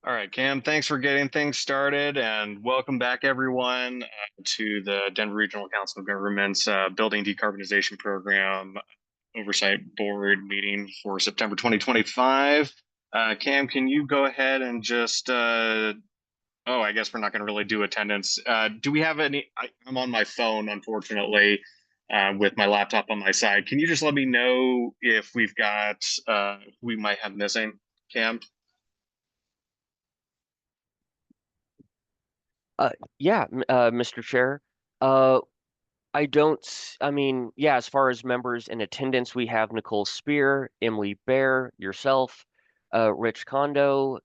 All right, Cam, thanks for getting things started and welcome back everyone to the Denver Regional Council of Governments Building Decarbonization Program Oversight Board meeting for September 2025. Cam, can you go ahead and just, I guess we're not going to really do attendance. Do we have any, I'm on my phone, unfortunately, with my laptop on my side. Can you just let me know if we've got, we might have missing, Cam? Yeah, Mr. Chair. Uh, I don't, I mean, yeah, as far as members in attendance, we have Nicole Spear, Emily Bear, yourself, Rich Kondo,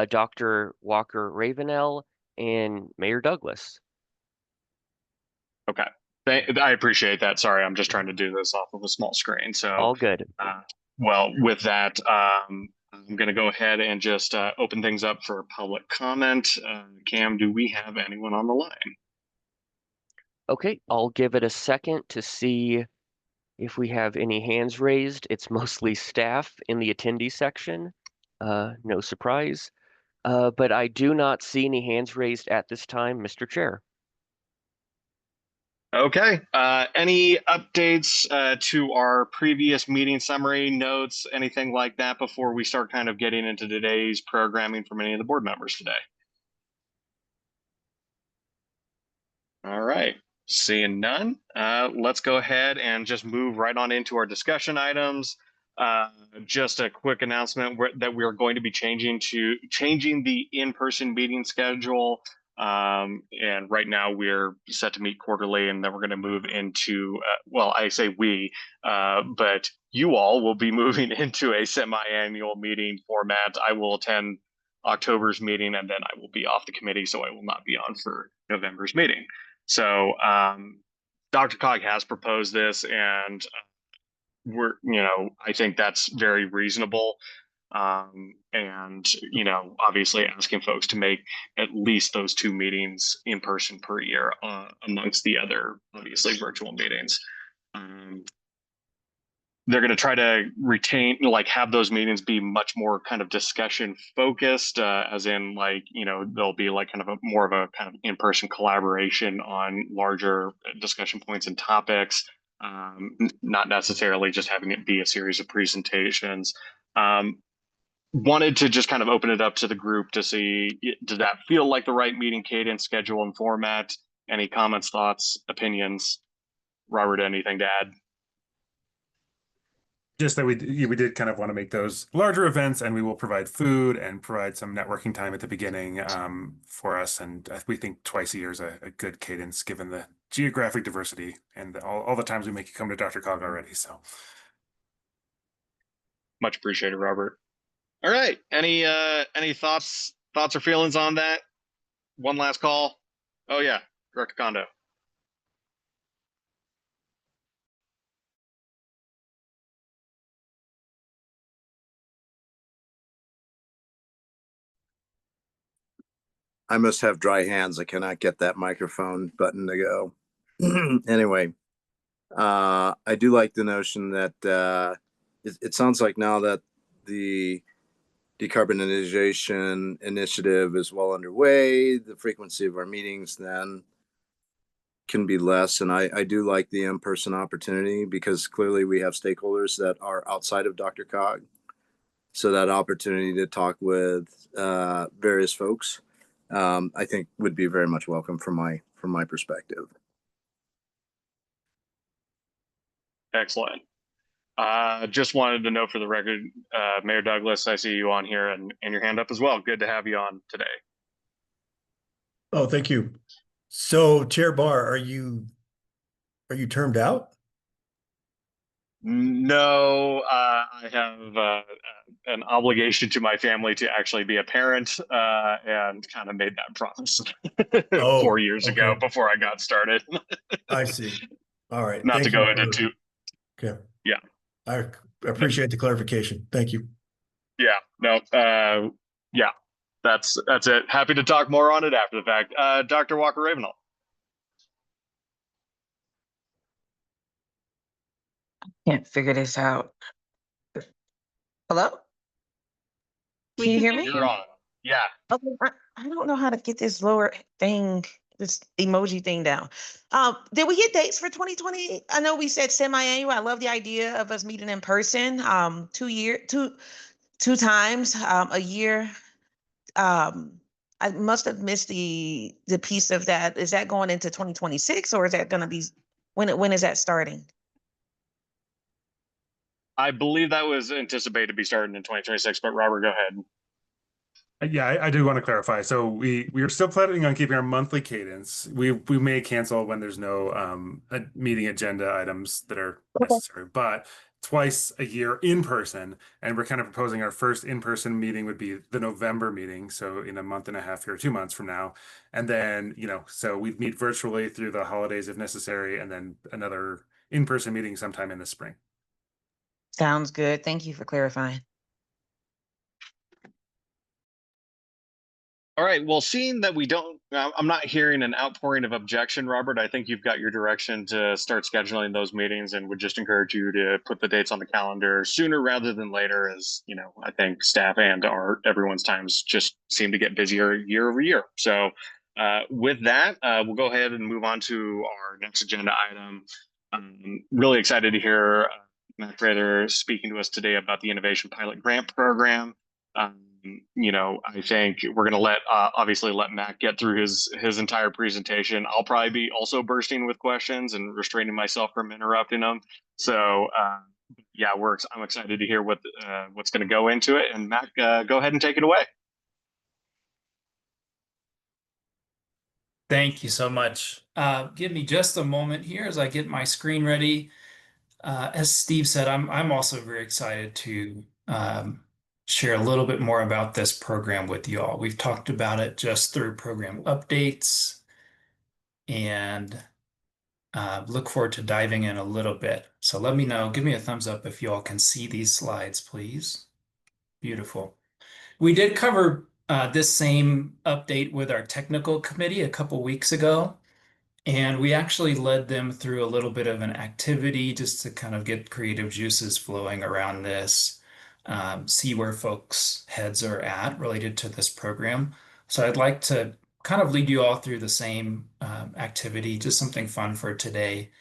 Dr. Walker Ravenel, and Mayor Douglas. Okay. I appreciate that. Sorry, I'm just trying to do this off of a small screen. So, All good. uh, well, with that, I'm going to go ahead and just open things up for public comment. Cam, do we have anyone on the line? Okay, I'll give it a second to see if we have any hands raised. It's mostly staff in the attendee section. No surprise. But I do not see any hands raised at this time, Mr. Chair. Okay. Any updates to our previous meeting summary notes, anything like that before we start kind of getting into today's programming from any of the board members today? All right. Seeing none, let's go ahead and just move right on into our discussion items. Just a quick announcement that we're going to be changing the in-person meeting schedule. And right now we're set to meet quarterly, and then we're going to move into, well, I say we, but you all will be moving into a semi-annual meeting format. I will attend October's meeting, and then I will be off the committee, so I will not be on for November's meeting. So DRCOG has proposed this, and I think that's very reasonable. And obviously asking folks to make at least those two meetings in person per year, amongst the other, obviously, virtual meetings. They're going to try to retain, have those meetings be much more kind of discussion focused, as in there'll be kind of more of a kind of in-person collaboration on larger discussion points and topics, not necessarily just having it be a series of presentations. Wanted to just kind of open it up to the group to see, does that feel like the right meeting cadence, schedule, and format? Any comments, thoughts, opinions? Robert, anything to add? Just that we did kind of want to make those larger events, and we will provide food and provide some networking time at the beginning for us. And we think twice a year is a good cadence given the geographic diversity and all the times we make you come to DRCOG already. So Much appreciated, Robert. All right. Any thoughts or feelings on that? One last call. Oh yeah, Director Kondo. I must have dry hands. I cannot get that microphone button to go. Anyway, I do like the notion that it sounds like now that the decarbonization initiative is well underway, the frequency of our meetings then can be less. And I do like the in-person opportunity because clearly we have stakeholders that are outside of DRCOG. So that opportunity to talk with various folks, I think would be very much welcome from my perspective. Excellent. Just wanted to know for the record, Mayor Douglas, I see you on here and your hand up as well. Good to have you on today. Oh, thank you. So, Chair Barr, are you termed out? No, I have an obligation to my family to actually be a parent, and kind of made that promise 4 years ago before I got started. I see. All right. Not Thank to go into too. Okay. Yeah. I appreciate the clarification. Thank you. Yeah. No. Yeah. That's it. Happy to talk more on it after the fact. Dr. Walker Ravenel. Can't figure this out. Hello? Can you hear me? You're on. Yeah. Okay, I don't know how to get this lower thing, this emoji thing down. Did we get dates for 2020? I know we said semi-annual. I love the idea of us meeting in person, 2 times, a year. I must have missed the piece of that. Is that going into 2026 or is that going to be when is that starting? I believe that was anticipated to be starting in 2026, but Robert, go ahead. Yeah, I do want to clarify. So we are still planning on keeping our monthly cadence. We may cancel when there's no meeting agenda items that are Okay. necessary, but twice a year in person. And we're kind of proposing our first in-person meeting would be the November meeting, so in a month and a half or 2 months from now. And then, so we'd meet virtually through the holidays if necessary, and then another in-person meeting sometime in the spring. Sounds good. Thank you for clarifying. All right. Well, seeing that we don't, I'm not hearing an outpouring of objection, Robert. I think you've got your direction to start scheduling those meetings, and would just encourage you to put the dates on the calendar sooner rather than later, as I think staff and everyone's times just seem to get busier year over year. So with that, we'll go ahead and move on to our next agenda item. I'm really excited to hear Matt Prather speaking to us today about the Innovation Pilot Grant Program. I think we're going to obviously let Matt get through his entire presentation. I'll probably be also bursting with questions and restraining myself from interrupting him. So yeah, I'm excited to hear what's going to go into it. And Matt, go ahead and take it away. Thank you so much. Give me just a moment here as I get my screen ready. As Steve said, I'm also very excited to share a little bit more about this program with you all. We've talked about it just through program updates, and look forward to diving in a little bit. So let me know, give me a thumbs up if you all can see these slides, please. Beautiful. We did cover this same update with our technical committee a couple weeks ago. And we actually led them through a little bit of an activity just to kind of get creative juices flowing around this, see where folks' heads are at related to this program. So I'd like to kind of lead you all through the same activity, just something fun for today.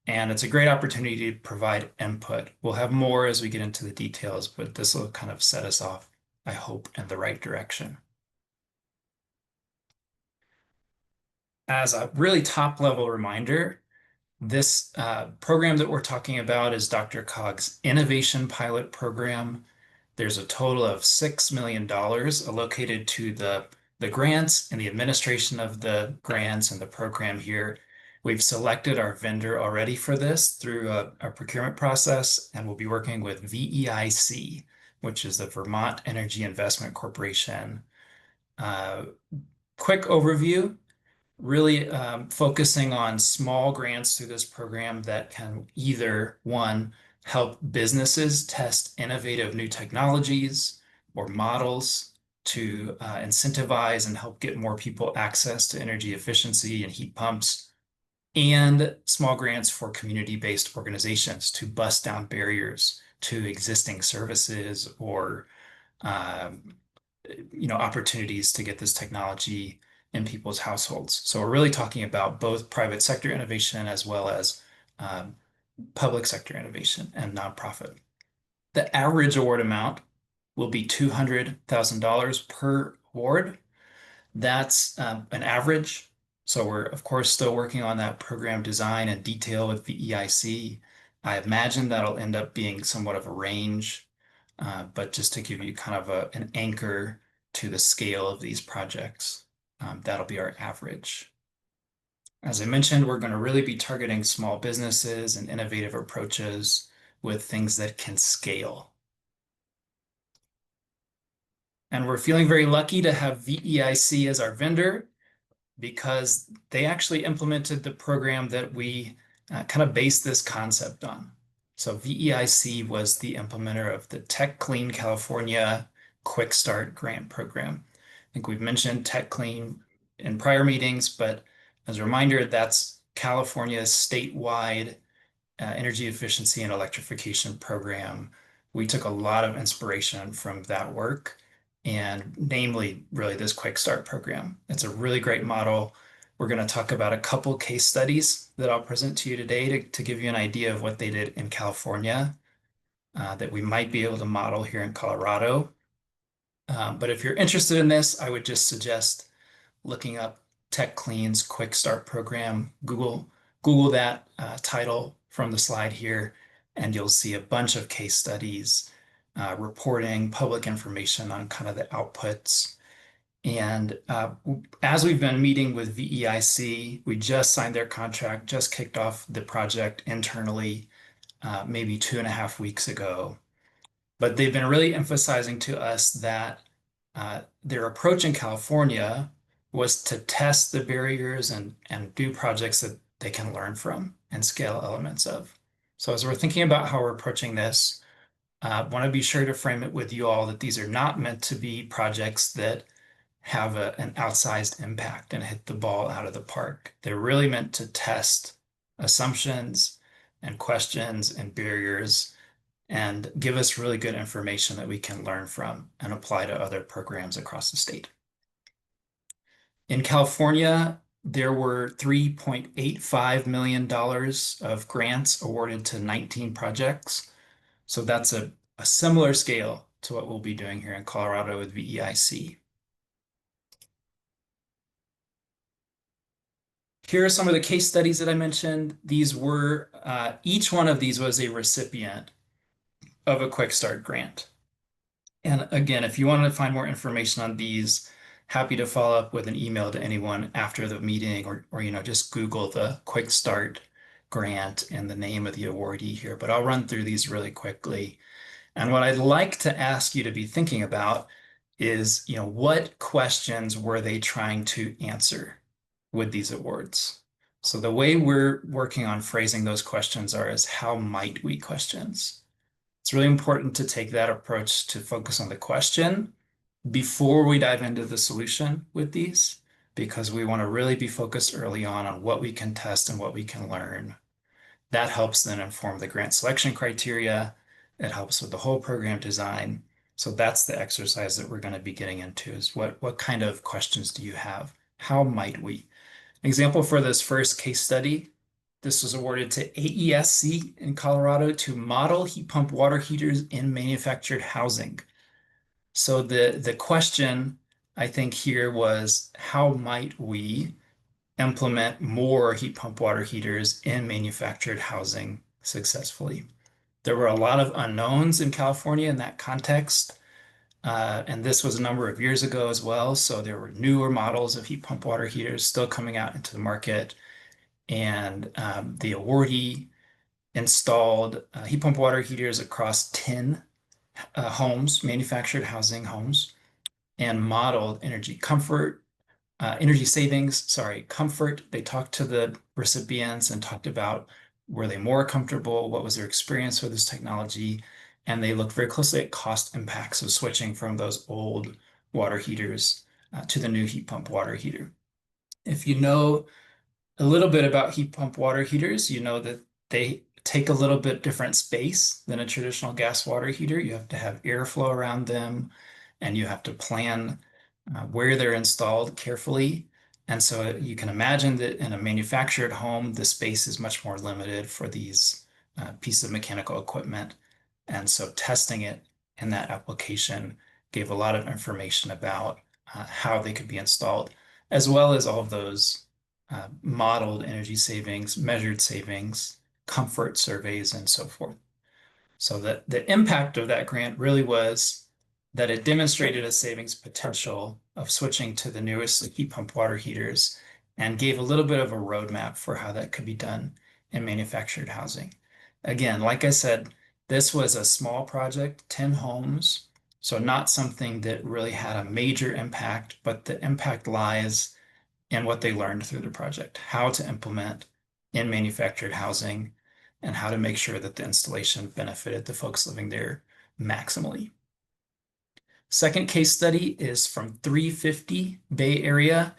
And it's a great opportunity to provide input. We'll have more as we get into the details, but this will kind of set us off, I hope, in the right direction. As a really top level reminder, this program that we're talking about is DRCOG's Innovation Pilot Program. There's a total of $6 million allocated to the grants and the administration of the grants and the program here. We've selected our vendor already for this through a procurement process, and we'll be working with VEIC, which is the Vermont Energy Investment Corporation. Quick overview. Really focusing on small grants through this program that can either, one, help businesses test innovative new technologies or models to incentivize and help get more people access to energy efficiency and heat pumps, and small grants for community-based organizations to bust down barriers to existing services or opportunities to get this technology in people's households. So we're really talking about both private sector innovation as well as public sector innovation and nonprofit. The average award amount will be $200,000 per award. That's an average. So we're, of course, still working on that program design and detail with the EIC. I imagine that'll end up being somewhat of a range, but just to give you kind of an anchor to the scale of these projects. That'll be our average. As I mentioned, we're going to really be targeting small businesses and innovative approaches with things that can scale. And we're feeling very lucky to have VEIC as our vendor because they actually implemented the program that we kind of based this concept on. So VEIC was the implementer of the Tech Clean California Quick Start Grant Program. I think we've mentioned Tech Clean in prior meetings, but as a reminder, that's California's statewide energy efficiency and electrification program. We took a lot of inspiration from that work, and namely, really this Quick Start program. It's a really great model. We're going to talk about a couple case studies that I'll present to you today to give you an idea of what they did in California that we might be able to model here in Colorado. But if you're interested in this, I would just suggest looking up TechClean's Quick Start program. Google that title from the slide here, and you'll see a bunch of case studies, reporting, public information on kind of the outputs. And as we've been meeting with VEIC, we just signed their contract, just kicked off the project internally, maybe 2.5 weeks ago. But they've been really emphasizing to us that their approach in California was to test the barriers and do projects that they can learn from and scale elements of. So as we're thinking about how we're approaching this, I want to be sure to frame it with you all that these are not meant to be projects that have an outsized impact and hit the ball out of the park. They're really meant to test assumptions and questions and barriers and give us really good information that we can learn from and apply to other programs across the state. In California, there were $3.85 million of grants awarded to 19 projects. So that's a similar scale to what we'll be doing here in Colorado with VEIC. Here are some of the case studies that I mentioned. These were, each one of these was a recipient of a Quick Start grant. And again, if you want to find more information on these, happy to follow up with an email to anyone after the meeting, or just Google the Quick Start grant and the name of the awardee here. But I'll run through these really quickly. And what I'd like to ask you to be thinking about is, what questions were they trying to answer with these awards? So the way we're working on phrasing those questions are as how might we questions. It's really important to take that approach to focus on the question before we dive into the solution with these, because we want to really be focused early on what we can test and what we can learn. That helps then inform the grant selection criteria. It helps with the whole program design. So that's the exercise that we're going to be getting into is what kind of questions do you have? How might we? Example for this first case study, this was awarded to AESC in Colorado to model heat pump water heaters in manufactured housing. So the question I think here was, how might we implement more heat pump water heaters in manufactured housing successfully? There were a lot of unknowns in California in that context. And this was a number of years ago as well. So there were newer models of heat pump water heaters still coming out into the market. And the awardee installed heat pump water heaters across 10 homes, manufactured housing homes, and modeled energy savings, comfort. They talked to the recipients and talked about, were they more comfortable? What was their experience with this technology? And they looked very closely at cost impacts of switching from those old water heaters to the new heat pump water heater. If you know a little bit about heat pump water heaters, you know that they take a little bit different space than a traditional gas water heater. You have to have airflow around them, and you have to plan where they're installed carefully. And so you can imagine that in a manufactured home, the space is much more limited for these pieces of mechanical equipment. And so testing it in that application gave a lot of information about how they could be installed, as well as all of those modeled energy savings, measured savings, comfort surveys, and so forth. So the impact of that grant really was that it demonstrated a savings potential of switching to the newest heat pump water heaters and gave a little bit of a roadmap for how that could be done in manufactured housing. Again, like I said, this was a small project, 10 homes, so not something that really had a major impact, but the impact lies in what they learned through the project, how to implement in manufactured housing and how to make sure that the installation benefited the folks living there maximally. Second case study is from 350 Bay Area,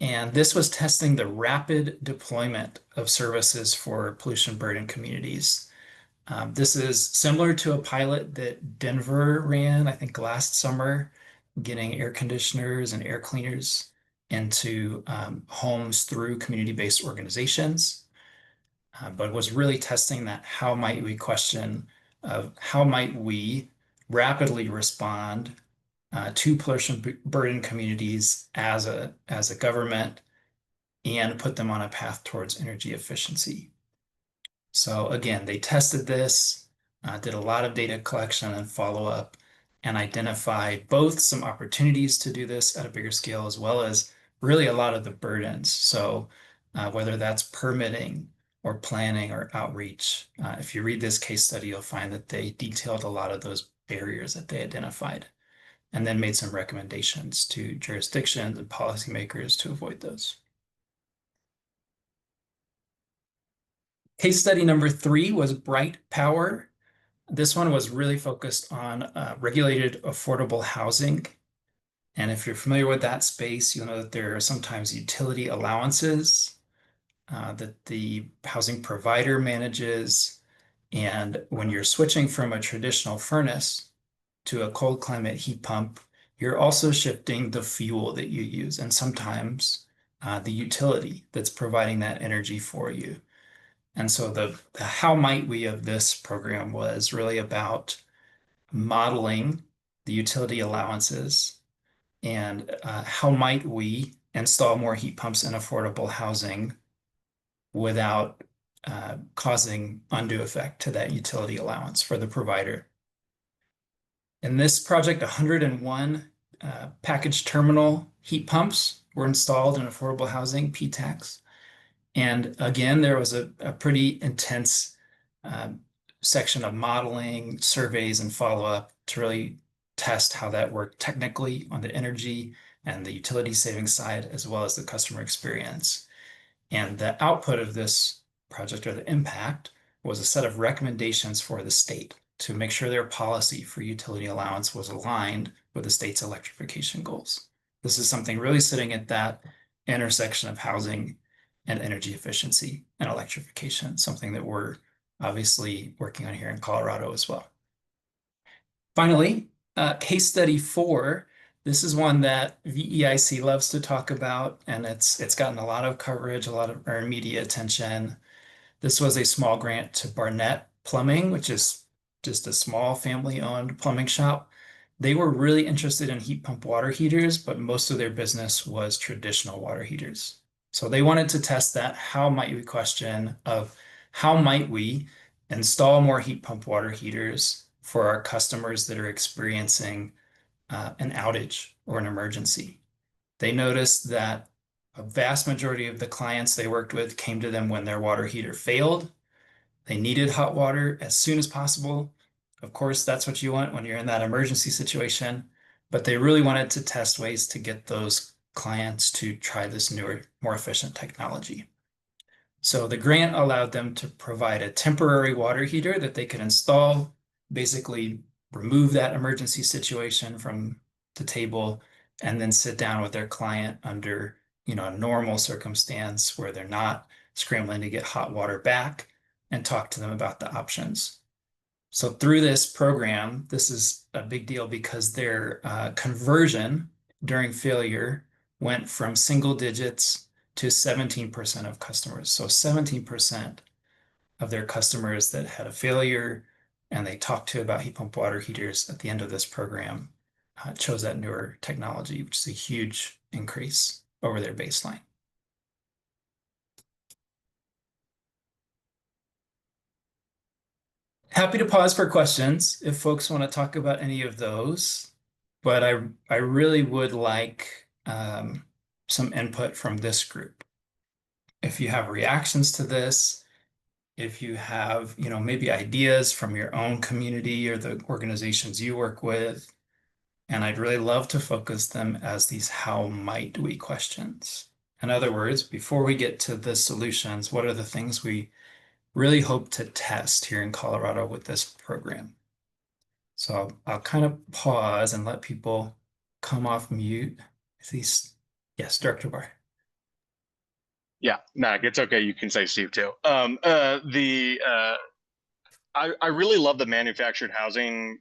and this was testing the rapid deployment of services for pollution burdened communities. This is similar to a pilot that Denver ran, I think last summer, getting air conditioners and air cleaners into homes through community-based organizations, but was really testing that how might we question of how might we rapidly respond to pollution burdened communities as a government and put them on a path towards energy efficiency. So again, they tested this, did a lot of data collection and follow-up, and identified both some opportunities to do this at a bigger scale, as well as really a lot of the burdens. So whether that's permitting or planning or outreach, if you read this case study, you'll find that they detailed a lot of those barriers that they identified, and then made some recommendations to jurisdictions and policymakers to avoid those. Case study number 3 was Bright Power. This one was really focused on regulated affordable housing. And if you're familiar with that space, you'll know that there are sometimes utility allowances that the housing provider manages. And when you're switching from a traditional furnace to a cold climate heat pump, you're also shifting the fuel that you use, and sometimes the utility that's providing that energy for you. And so the how might we of this program was really about modeling the utility allowances and how might we install more heat pumps in affordable housing without causing undue effect to that utility allowance for the provider. In this project, 101 package terminal heat pumps were installed in affordable housing, PTACs. And again, there was a pretty intense section of modeling, surveys, and follow-up to really test how that worked technically on the energy and the utility savings side, as well as the customer experience. And the output of this project, or the impact, was a set of recommendations for the state to make sure their policy for utility allowance was aligned with the state's electrification goals. This is something really sitting at that intersection of housing and energy efficiency and electrification, something that we're obviously working on here in Colorado as well. Finally, case study 4. This is one that VEIC loves to talk about, and it's gotten a lot of coverage, a lot of media attention. This was a small grant to Barnett Plumbing, which is just a small family-owned plumbing shop. They were really interested in heat pump water heaters, but most of their business was traditional water heaters. So they wanted to test that. How might we question of how might we install more heat pump water heaters for our customers that are experiencing an outage or an emergency? They noticed that a vast majority of the clients they worked with came to them when their water heater failed. They needed hot water as soon as possible. Of course, that's what you want when you're in that emergency situation, but they really wanted to test ways to get those clients to try this newer, more efficient technology. So the grant allowed them to provide a temporary water heater that they could install, basically remove that emergency situation from the table, and then sit down with their client under, a normal circumstance where they're not scrambling to get hot water back, and talk to them about the options. So through this program, this is a big deal because their conversion during failure went from single digits to 17% of customers. So 17% of their customers that had a failure and they talked to about heat pump water heaters at the end of this program chose that newer technology, which is a huge increase over their baseline. Happy to pause for questions if folks want to talk about any of those, but I really would like some input from this group. If you have reactions to this, if you have, maybe ideas from your own community or the organizations you work with, and I'd really love to focus them as these how might we questions. In other words, before we get to the solutions, what are the things we really hope to test here in Colorado with this program? So I'll kind of pause and let people come off mute. Yes, Director Barr. Yeah, no, it's okay. You can say Steve too. I really love the manufactured housing,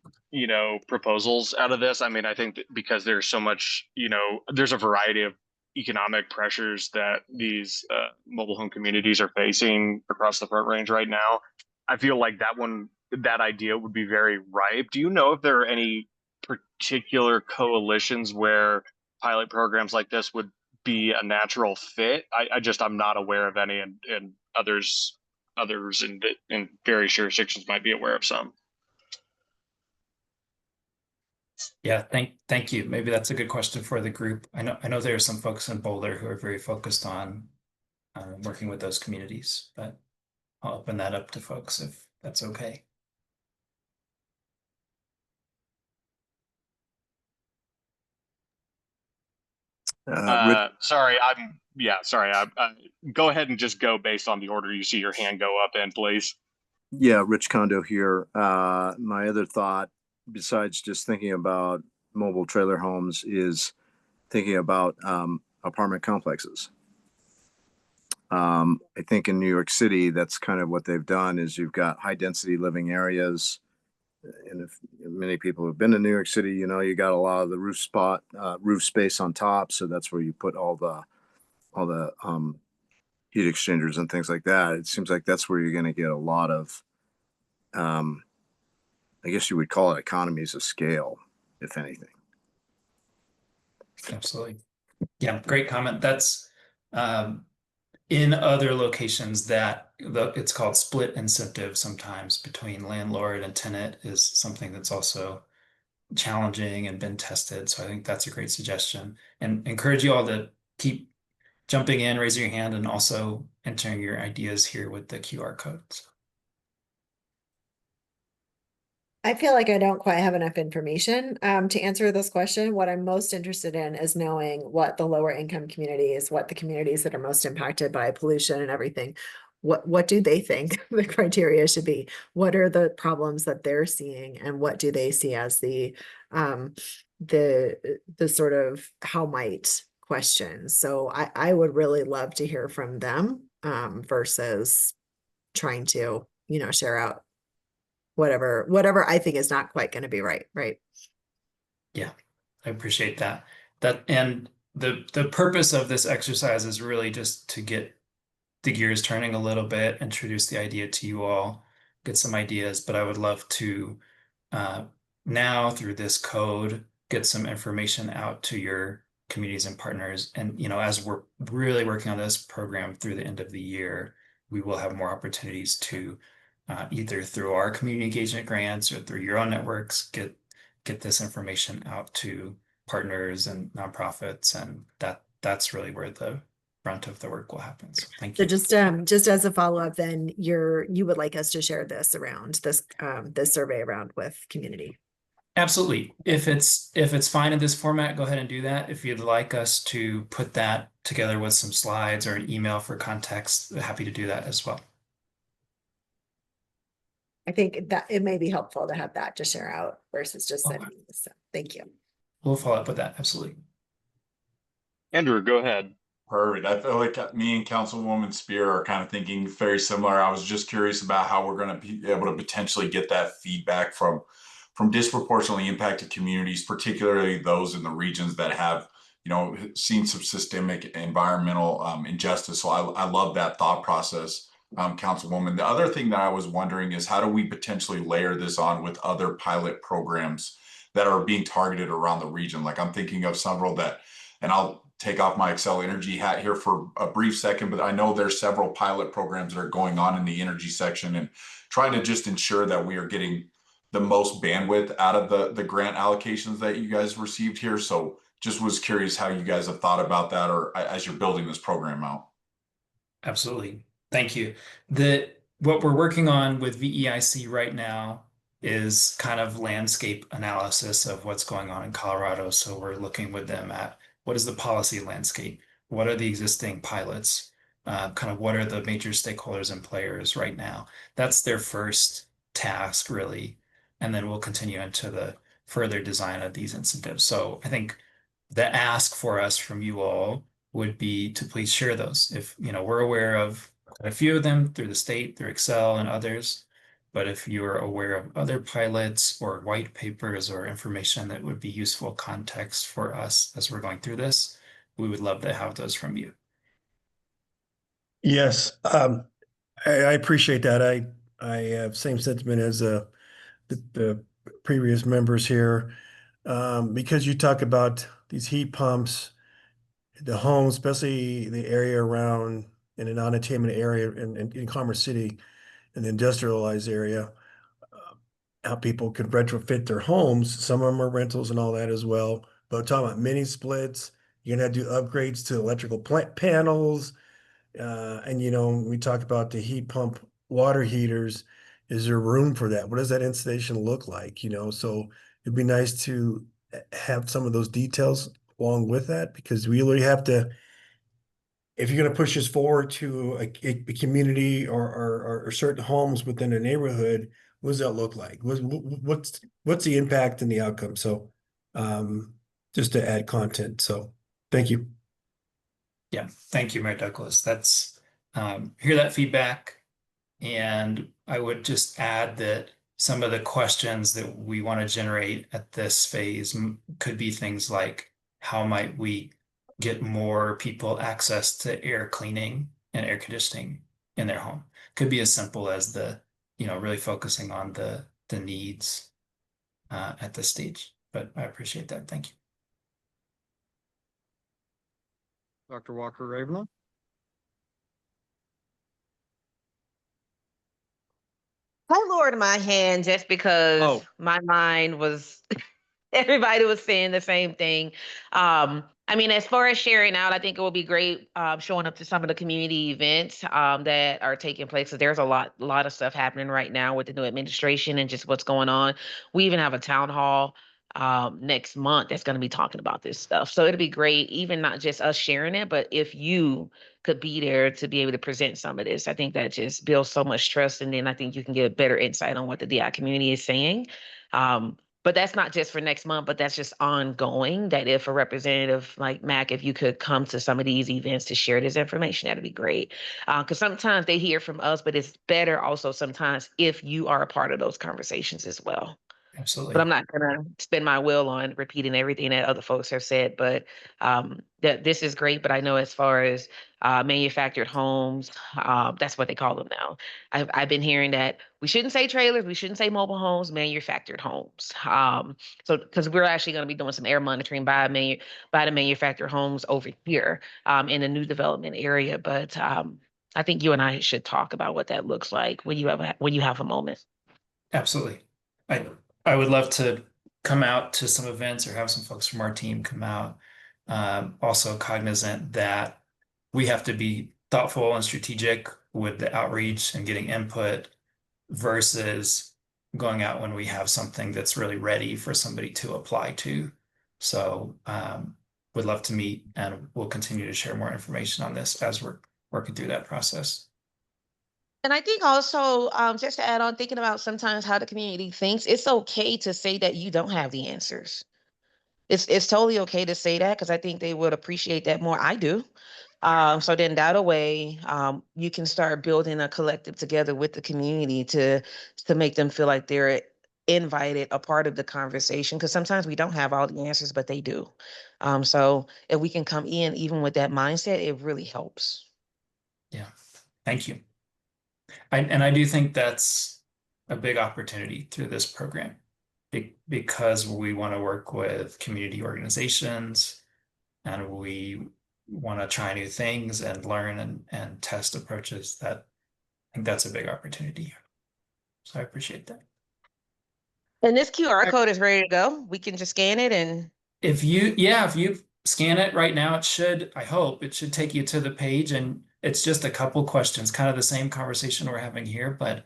proposals out of this. I mean, I think that because there's so much, there's a variety of economic pressures that these mobile home communities are facing across the Front Range right now. I feel like that idea would be very ripe. Do you know if there are any particular coalitions where pilot programs like this would be a natural fit? I'm not aware of any, and others in various jurisdictions might be aware of some. Yeah, thank you. Maybe that's a good question for the group. I know there are some folks in Boulder who are very focused on working with those communities, but I'll open that up to folks if that's okay. Sorry, go ahead and just go based on the order you see your hand go up in, please. Yeah, Rich Kondo here. My other thought, besides just thinking about mobile trailer homes, is thinking about apartment complexes. I think in New York City, that's kind of what they've done is you've got high density living areas. And if many people have been to New York City, you got a lot of the roof space on top. So that's where you put all the heat exchangers and things like that. It seems like that's where you're going to get a lot of, I guess you would call it economies of scale, if anything. Absolutely. Yeah, great comment. That's in other locations that it's called split incentive sometimes between landlord and tenant is something that's also challenging and been tested. So I think that's a great suggestion, and encourage you all to keep jumping in, raising your hand, and also entering your ideas here with the QR codes. I feel like I don't quite have enough information to answer this question. What I'm most interested in is knowing what the lower income communities, what the communities that are most impacted by pollution and everything, what do they think the criteria should be? What are the problems that they're seeing, and what do they see as the sort of how might questions? So I would really love to hear from them versus trying to, share out whatever I think is not quite going to be right. Yeah, I appreciate that. And the purpose of this exercise is really just to get the gears turning a little bit, introduce the idea to you all, get some ideas. But I would love to now through this code get some information out to your communities and partners. And as we're really working on this program through the end of the year, we will have more opportunities to either through our community engagement grants or through your own networks get this information out to partners and nonprofits, and that's really where the brunt of the work will happen. So thank So you. just as a follow-up, then you would like us to share this around this survey around with community. Absolutely. If it's fine in this format, go ahead and do that. If you'd like us to put that together with some slides or an email for context, happy to do that as well. I think that it may be helpful to have that to share out versus just sending this. So thank you. We'll follow up with that. Absolutely. Andrew, go ahead. Perfect. I feel like me and Councilwoman Spear are kind of thinking very similar. I was just curious about how we're going to be able to potentially get that feedback from disproportionately impacted communities, particularly those in the regions that have, seen some systemic environmental injustice. So I love that thought process, Councilwoman. The other thing that I was wondering is how do we potentially layer this on with other pilot programs that are being targeted around the region? Like I'm thinking of several that, and I'll take off my Excel Energy hat here for a brief second, but I know there's several pilot programs that are going on in the energy section and trying to just ensure that we are getting the most bandwidth out of the grant allocations that you guys received here. So just was curious how you guys have thought about that or as you're building this program out. Absolutely. Thank you. What we're working on with VEIC right now is kind of landscape analysis of what's going on in Colorado. So we're looking with them at what is the policy landscape? What are the existing pilots? Kind of what are the major stakeholders and players right now? That's their first task, really. And then we'll continue into the further design of these incentives. So I think the ask for us from you all would be to please share those. If we're aware of quite a few of them through the state, through Excel and others, But if you're aware of other pilots or white papers or information that would be useful context for us as we're going through this, we would love to have those from you. Yes, I appreciate that. I have same sentiment as the previous members here. Because you talk about these heat pumps, the homes, especially the area around in a non-attainment area in Commerce City, in the industrialized area, how people could retrofit their homes. Some of them are rentals and all that as well. But talking about mini splits, you're gonna have to do upgrades to electrical plant panels. And we talk about the heat pump water heaters. Is there room for that? What does that installation look like? So it'd be nice to have some of those details along with that, because we really have to, if you're going to push this forward to a community or certain homes within a neighborhood, what does that look like? What's the impact and the outcome? So just to add content. So thank you. Yeah, thank you, Mayor Douglas. That's hear that feedback. And I would just add that some of the questions that we want to generate at this phase could be things like, how might we get more people access to air cleaning and air conditioning in their home? Could be as simple as really focusing on the needs at this stage. But I appreciate that. Thank you. Dr. Walker Ravenel. I lowered my hand just because Oh. my mind was everybody was saying the same thing. I mean, as far as sharing out, I think it will be great showing up to some of the community events that are taking place. So there's a lot of stuff happening right now with the new administration and just what's going on. We even have a town hall next month that's going to be talking about this stuff. So it'll be great, even not just us sharing it, but if you could be there to be able to present some of this. I think that just builds so much trust. And then I think you can get a better insight on what the DI community is saying. But that's not just for next month, but that's just ongoing. That if a representative like Mac, if you could come to some of these events to share this information, that'd be great. Because sometimes they hear from us, but it's better also sometimes if you are a part of those conversations as well. Absolutely. But I'm not gonna spend my will on repeating everything that other folks have said. But that this is great. But I know as far as manufactured homes, that's what they call them now. I've been hearing that we shouldn't say trailers, we shouldn't say mobile homes, manufactured homes. So because we're actually going to be doing some air monitoring by the manufactured homes over here in the new development area. But I think you and I should talk about what that looks like when you have a moment. Absolutely. I would love to come out to some events or have some folks from our team come out. Also cognizant that we have to be thoughtful and strategic with the outreach and getting input versus going out when we have something that's really ready for somebody to apply to. So would love to meet, and we'll continue to share more information on this as we're working through that process. And I think also, just to add on, thinking about sometimes how the community thinks, it's okay to say that you don't have the answers. It's totally okay to say that because I think they would appreciate that more. I do. So then that way, you can start building a collective together with the community to make them feel like they're invited, a part of the conversation. Because sometimes we don't have all the answers, but they do. So if we can come in even with that mindset, it really helps. Yeah, thank you. I do think that's a big opportunity through this program because we want to work with community organizations and we want to try new things and learn and test approaches. That I think that's a big opportunity. So I appreciate that. And this QR code is ready to go. We can just scan it and if you scan it right now, I hope it should take you to the page, and it's just a couple questions, kind of the same conversation we're having here, but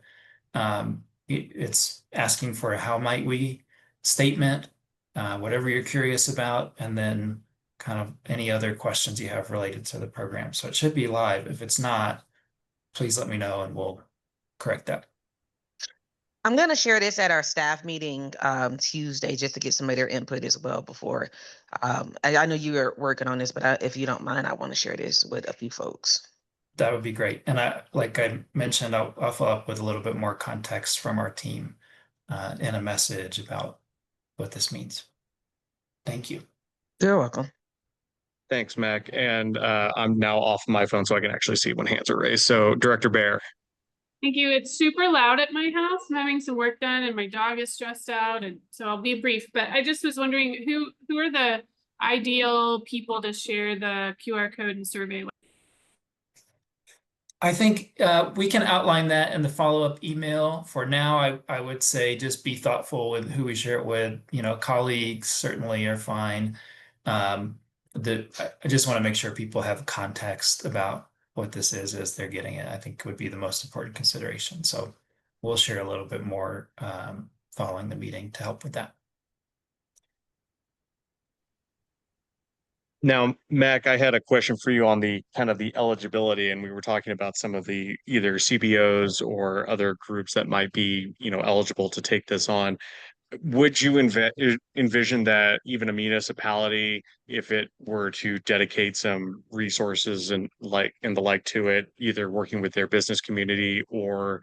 it's asking for a how might we statement, whatever you're curious about, and then kind of any other questions you have related to the program. So it should be live. If it's not, please let me know and we'll correct that. I'm going to share this at our staff meeting Tuesday just to get some of their input as well before. I know you are working on this, but if you don't mind, I want to share this with a few folks. that would be great. And like I mentioned, I'll follow up with a little bit more context from our team and a message about what this means. Thank you. You're welcome. Thanks, Mac. And I'm now off my phone so I can actually see when hands are raised. So Director Bear. Thank you. It's super loud at my house. I'm having some work done and my dog is stressed out, and so I'll be brief. But I just was wondering who are the ideal people to share the QR code and survey with? I think we can outline that in the follow-up email. For now, I would say just be thoughtful with who we share it with. Colleagues certainly are fine. I just want to make sure people have context about what this is as they're getting it. I think would be the most important consideration. So we'll share a little bit more following the meeting to help with that. Now, Mac, I had a question for you on the kind of the eligibility, and we were talking about some of the either CBOs or other groups that might be, eligible to take this on. Would you envision that even a municipality, if it were to dedicate some resources and the like to it, either working with their business community or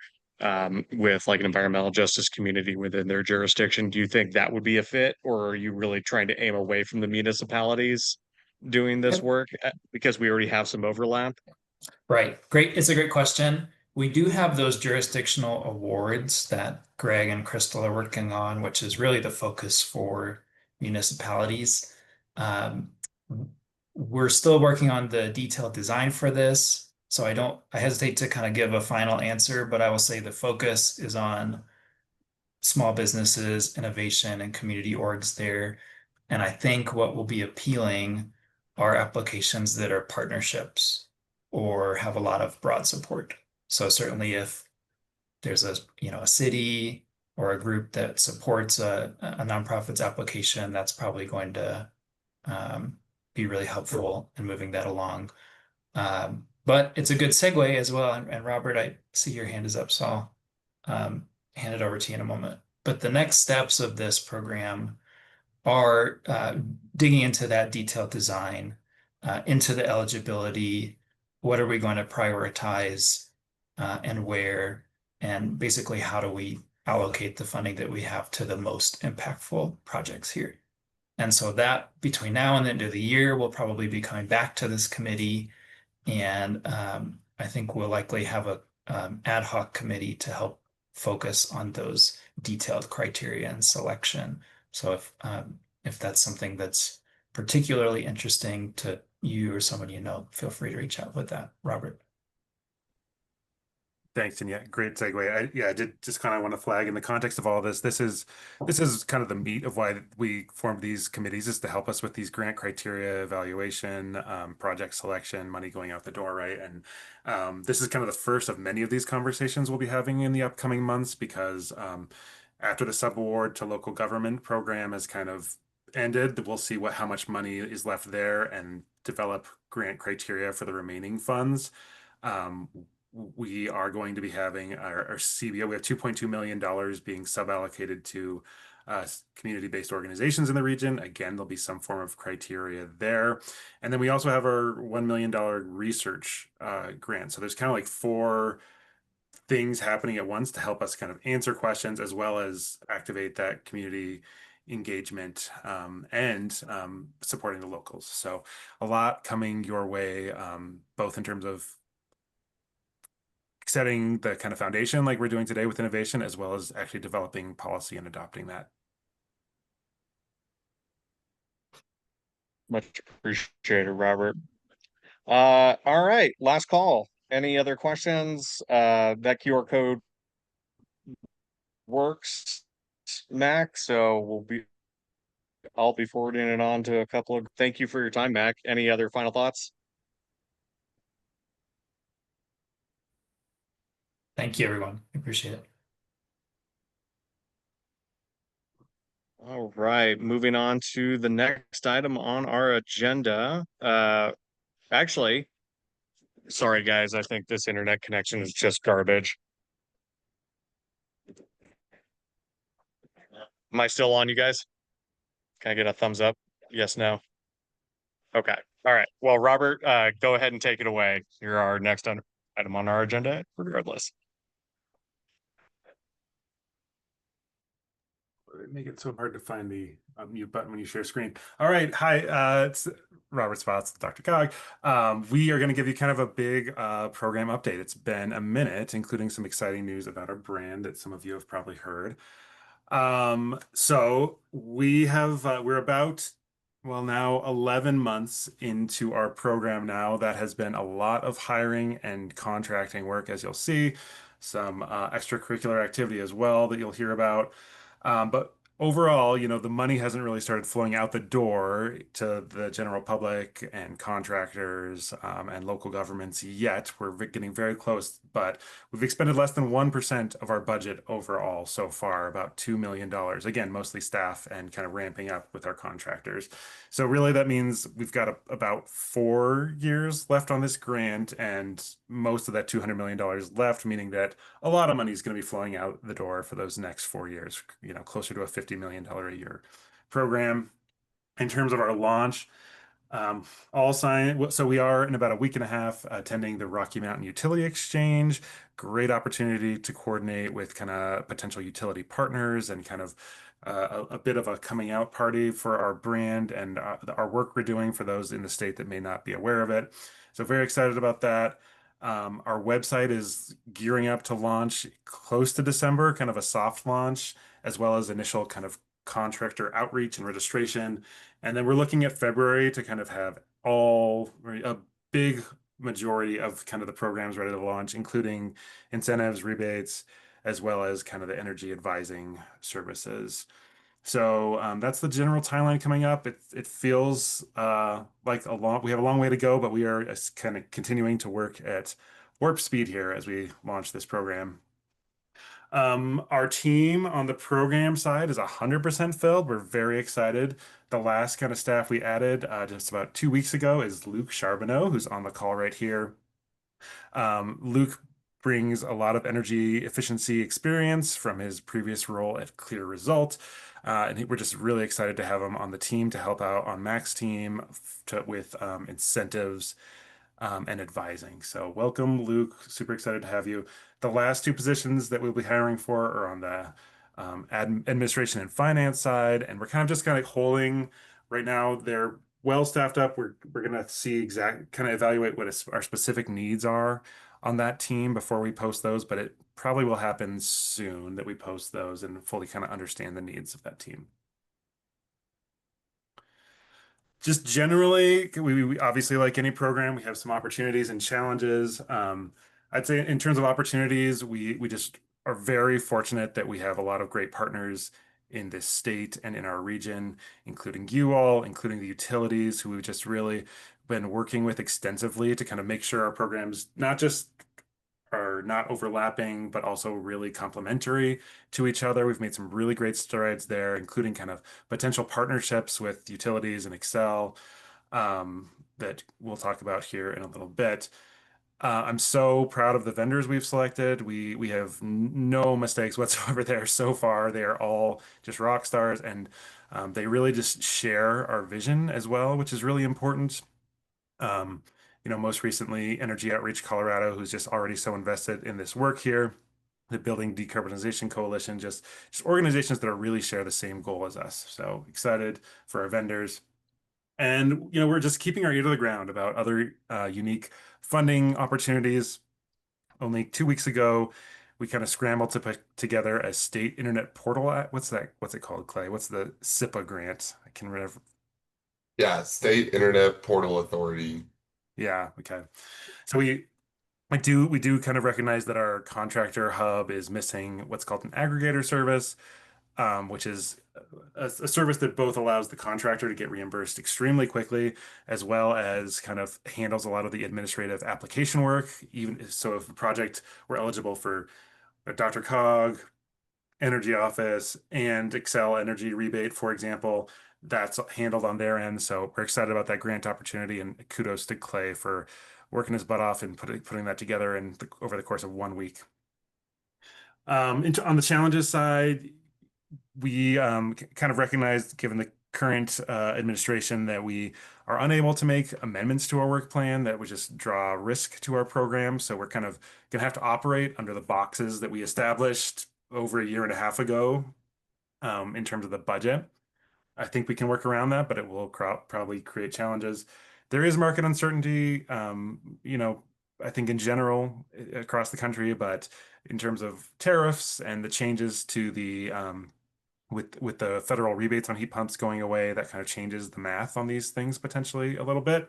with like an environmental justice community within their jurisdiction, do you think that would be a fit, or are you really trying to aim away from the municipalities doing this work because we already have some overlap? Right. Great. It's a great question. We do have those jurisdictional awards that Greg and Crystal are working on, which is really the focus for municipalities. We're still working on the detailed design for this. So I hesitate to kind of give a final answer, but I will say the focus is on small businesses, innovation, and community orgs there. And I think what will be appealing are applications that are partnerships or have a lot of broad support. So certainly if there's a city or a group that supports a nonprofit's application, that's probably going to be really helpful in moving that along. But it's a good segue as well. And Robert, I see your hand is up, so I'll hand it over to you in a moment. But the next steps of this program are digging into that detailed design, into the eligibility, what are we going to prioritize and where, and basically how do we allocate the funding that we have to the most impactful projects here. And so that between now and the end of the year, we'll probably be coming back to this committee, and I think we'll likely have a ad hoc committee to help focus on those detailed criteria and selection. So if that's something that's particularly interesting to you or someone feel free to reach out with that, Robert. Thanks, and yeah, great segue. I did just kind of want to flag in the context of all this. This is kind of the meat of why we formed these committees, is to help us with these grant criteria, evaluation, project selection, money going out the door, right? And this is kind of the first of many of these conversations we'll be having in the upcoming months, because after the subaward to local government program has kind of ended, we'll see how much money is left there and develop grant criteria for the remaining funds. We are going to be having our CBO. We have $2.2 million being suballocated to community-based organizations in the region. Again, there'll be some form of criteria there. And then we also have our $1 million research grant. So there's kind of like 4 things happening at once to help us kind of answer questions, as well as activate that community engagement and supporting the locals. So a lot coming your way, both in terms of setting the kind of foundation like we're doing today with innovation, as well as actually developing policy and adopting that. Much appreciated, Robert. All right, last call. Any other questions? That QR code works, Mac, so I'll be forwarding it on to a couple of. Thank you for your time, Mac. Any other final thoughts? Thank you, everyone. I appreciate it. All right, moving on to the next item on our agenda. Actually, sorry guys, I think this internet connection is just garbage. Am I still on, you guys? Can I get a thumbs up? Yes, no? Okay. All right. Well, Robert, go ahead and take it away. You're our next item on our agenda, regardless. Make it so hard to find the mute button when you share screen. All right. Hi, it's Robert Spots, DRCOG. We are going to give you kind of a big program update. It's been a minute, including some exciting news about our brand that some of you have probably heard. So we're about, well, now 11 months into our program now. That has been a lot of hiring and contracting work, as you'll see, some extracurricular activity as well that you'll hear about. But overall, the money hasn't really started flowing out the door to the general public and contractors and local governments yet. We're getting very close, but we've expended less than 1% of our budget overall so far, about $2 million. Again, mostly staff and kind of ramping up with our contractors. So really that means we've got about 4 years left on this grant, and most of that $200 million left, meaning that a lot of money is going to be flowing out the door for those next 4 years, closer to a $50 million a year program. In terms of our launch, so we are in about a week and a half attending the Rocky Mountain Utility Exchange. Great opportunity to coordinate with kind of potential utility partners and kind of a bit of a coming out party for our brand and our work we're doing for those in the state that may not be aware of it. So very excited about that. Our website is gearing up to launch close to December, kind of a soft launch, as well as initial kind of contractor outreach and registration. And then we're looking at February to kind of have a big majority of kind of the programs ready to launch, including incentives, rebates, as well as kind of the energy advising services. So that's the general timeline coming up. It feels like we have a long way to go, but we are kind of continuing to work at warp speed here as we launch this program. Our team on the program side is 100% filled. We're very excited. The last kind of staff we added just about 2 weeks ago is Luke Charbonneau, who's on the call right here. Luke brings a lot of energy efficiency experience from his previous role at Clear Result. And we're just really excited to have him on the team to help out on Mac's team with incentives and advising. So welcome, Luke. Super excited to have you. The last 2 positions that we'll be hiring for are on the administration and finance side, and we're kind of holding right now. They're well staffed up. We're going to see kind of evaluate what our specific needs are on that team before we post those, but it probably will happen soon that we post those and fully kind of understand the needs of that team. Just generally, we obviously, like any program, we have some opportunities and challenges. I'd say in terms of opportunities, we just are very fortunate that we have a lot of great partners in this state and in our region, including you all, including the utilities, who we've just really been working with extensively to kind of make sure our programs not just are not overlapping, but also really complementary to each other. We've made some really great strides there, including kind of potential partnerships with utilities and Excel that we'll talk about here in a little bit. I'm so proud of the vendors we've selected. We have no mistakes whatsoever there so far. They are all just rock stars, and they really just share our vision as well, which is really important. Most recently, Energy Outreach Colorado, who's just already so invested in this work here, the Building Decarbonization Coalition, just organizations that are really share the same goal as us. So excited for our vendors. And, we're just keeping our ear to the ground about other unique funding opportunities. Only 2 weeks ago, we kind of scrambled to put together a state internet portal. What's it called, Clay? What's the SIPA grant? I can remember. Yeah, State Internet Portal Authority. Yeah, okay. So we do kind of recognize that our contractor hub is missing what's called an aggregator service, which is a service that both allows the contractor to get reimbursed extremely quickly, as well as kind of handles a lot of the administrative application work. Even so, if a project were eligible for a DRCOG, Energy Office, and Excel Energy Rebate, for example, that's handled on their end. So we're excited about that grant opportunity, and kudos to Clay for working his butt off and putting that together over the course of 1 week. On the challenges side, we kind of recognized, given the current administration that we are unable to make amendments to our work plan that would just draw risk to our program. So we're kind of going to have to operate under the boxes that we established over a year and a half ago in terms of the budget. I think we can work around that, but it will probably create challenges. There is market uncertainty, I think in general across the country, but in terms of tariffs and the changes to the with the federal rebates on heat pumps going away, that kind of changes the math on these things potentially a little bit.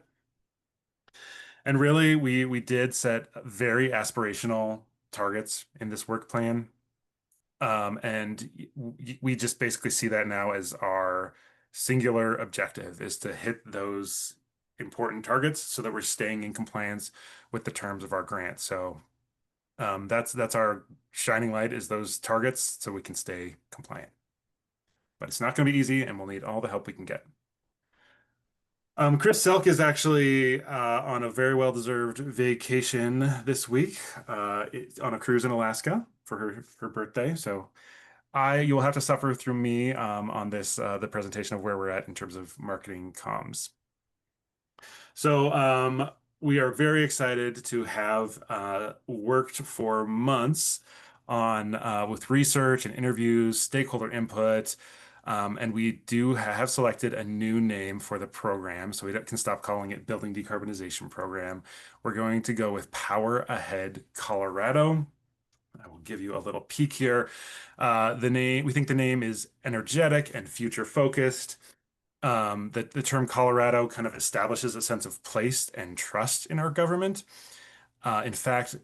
And really, we did set very aspirational targets in this work plan. And we just basically see that now as our singular objective is to hit those important targets so that we're staying in compliance with the terms of our grant. So that's our shining light, is those targets, so we can stay compliant. But it's not going to be easy, and we'll need all the help we can get. Chris Selk is actually on a very well-deserved vacation this week on a cruise in Alaska for her birthday. So you'll have to suffer through me on this the presentation of where we're at in terms of marketing comms. So we are very excited to have worked for months on with research and interviews, stakeholder input. And we do have selected a new name for the program, so we can stop calling it Building Decarbonization Program. We're going to go with Power Ahead Colorado. I will give you a little peek here. We think the name is energetic and future focused. The term Colorado kind of establishes a sense of place and trust in our government. In fact,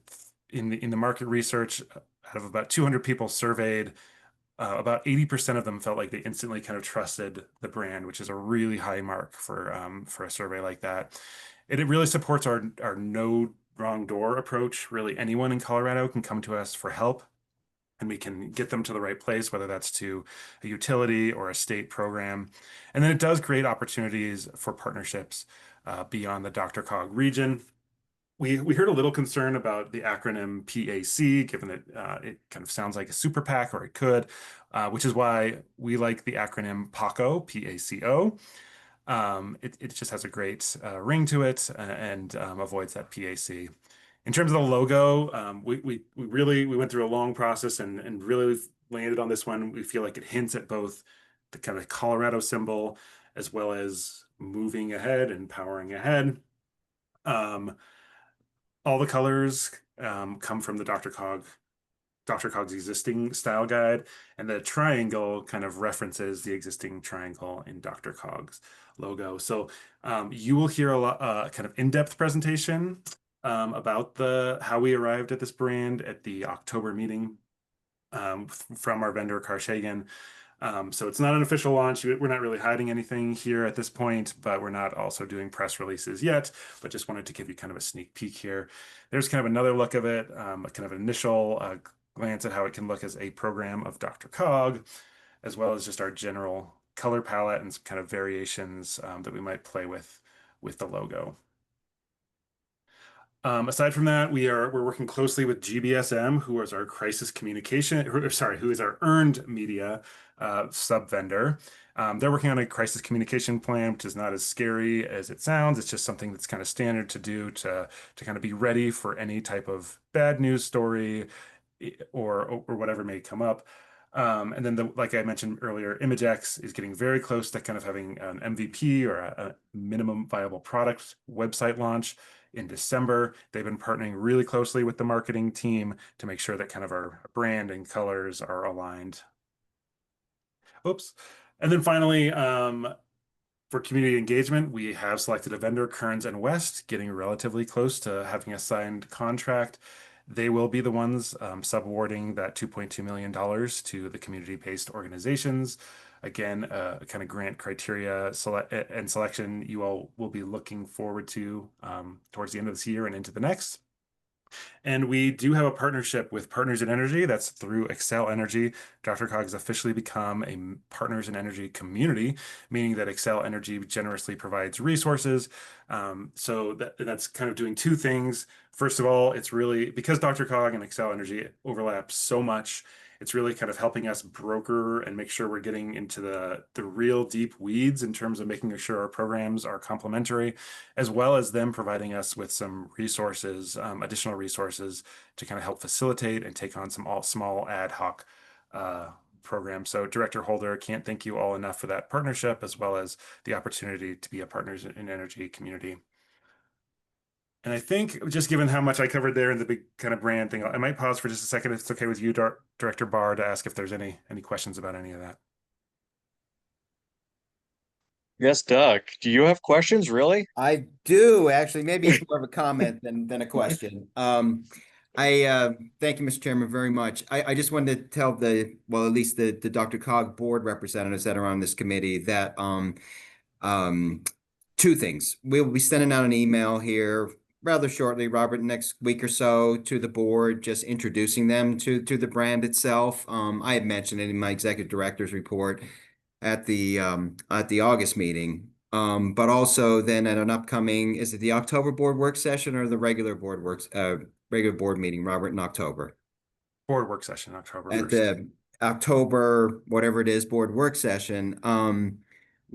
in the market research, out of about 200 people surveyed, about 80% of them felt like they instantly kind of trusted the brand, which is a really high mark for a survey like that. It really supports our no wrong door approach. Really, anyone in Colorado can come to us for help, and we can get them to the right place, whether that's to a utility or a state program. And then it does create opportunities for partnerships beyond the DRCOG region. We heard a little concern about the acronym PAC, given that it kind of sounds like a super PAC, or it could, which is why we like the acronym PACO, P-A-C-O. It just has a great ring to it and avoids that PAC. In terms of the logo, we went through a long process and really landed on this one. We feel like it hints at both the kind of Colorado symbol as well as moving ahead and powering ahead. All the colors come from the DRCOG's existing style guide, and the triangle kind of references the existing triangle in DRCOG's logo. So you will hear a lot, kind of in-depth presentation about how we arrived at this brand at the October meeting from our vendor Karshagan. So it's not an official launch. We're not really hiding anything here at this point, but we're not also doing press releases yet, but just wanted to give you kind of a sneak peek here. There's kind of another look of it, a kind of initial glance at how it can look as a program of DRCOG, as well as just our general color palette and some kind of variations that we might play with the logo. Aside from that, we're working closely with GBSM, who is our crisis communication, who is our earned media sub vendor. They're working on a crisis communication plan, which is not as scary as it sounds. It's just something that's kind of standard to do to kind of be ready for any type of bad news story or whatever may come up. And then, like I mentioned earlier, ImageX is getting very close to kind of having an MVP or a minimum viable product website launch in December. They've been partnering really closely with the marketing team to make sure that kind of our brand and colors are aligned. Oops. And then finally, for community engagement, we have selected a vendor, Kearns and West, getting relatively close to having a signed contract. They will be the ones subawarding that $2.2 million to the community-based organizations. Again, kind of grant criteria and selection you all will be looking forward to towards the end of this year and into the next. And we do have a partnership with Partners in Energy. That's through Xcel Energy. DRCOG has officially become a Partners in Energy community, meaning that Xcel Energy generously provides resources. So that's kind of doing two things. First of all, it's really because DRCOG and Xcel Energy overlap so much, It's really kind of helping us broker and make sure we're getting into the real deep weeds in terms of making sure our programs are complementary, as well as them providing us with some resources, additional resources to kind of help facilitate and take on some small ad hoc program. So Director Holder, can't thank you all enough for that partnership, as well as the opportunity to be a partners in energy community. And I think just given how much I covered there in the big kind of brand thing, I might pause for just a second if it's okay with you, Director Barr, to ask if there's any questions about any of that. Yes, Doug, do you have questions, really? I do actually. Maybe it's more of a comment than a question. I thank you, Mr. Chairman, very much. I just wanted to tell at least the DRCOG board representatives that are on this committee that two things. We'll be sending out an email here rather shortly, Robert, next week or so to the board, just introducing them to the brand itself. I had mentioned it in my executive director's report at the August meeting. But also then at an upcoming, is it the October board work session or the regular board meeting, Robert, in October? Board work session, October 1st. At the October, whatever it is, board work session,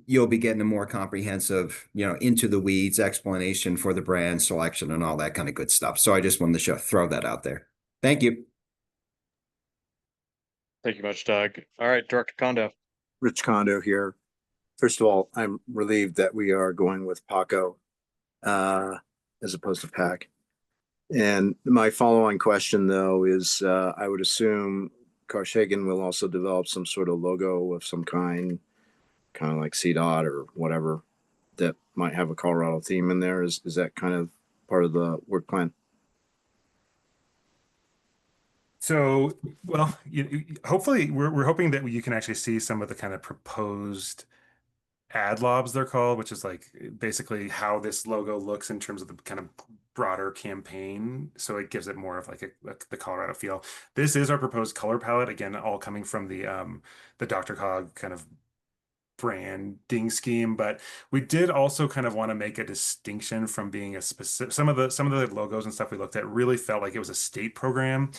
you'll be getting a more comprehensive, into the weeds explanation for the brand selection and all that kind of good stuff. So I just wanted to throw that out there. Thank you. Thank you much, Doug. All right, Director Kondo. Rich Kondo here. First of all, I'm relieved that we are going with Paco as opposed to PAC. And my follow-on question, though, is I would assume Carshagen will also develop some sort of logo of some kind of like CDOT or whatever that might have a Colorado theme in there. Is that kind of part of the work plan? So, well, hopefully we're hoping that you can actually see some of the kind of proposed ad lobs, they're called, which is like basically how this logo looks in terms of the kind of broader campaign. So it gives it more of like the Colorado feel. This is our proposed color palette, again, all coming from the DRCOG kind of branding scheme, but we did also kind of want to make a distinction from being a specific. Some of the logos and stuff we looked at really felt like it was a state program,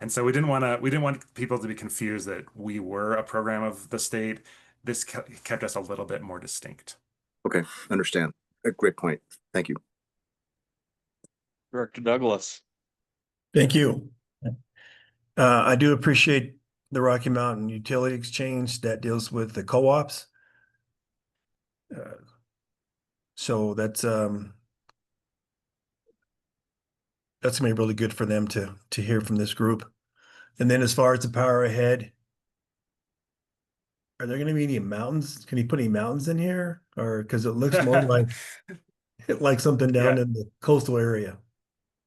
and so we didn't want people to be confused that we were a program of the state. This kept us a little bit more distinct. Okay, understand. A great point. Thank you. Director Douglas. Thank you. I do appreciate the Rocky Mountain Utility Exchange that deals with the co-ops. So that's gonna be really good for them to hear from this group. And then as far as the power ahead, are there going to be any mountains? Can you put any mountains in here, or because it looks more like something down in the coastal area?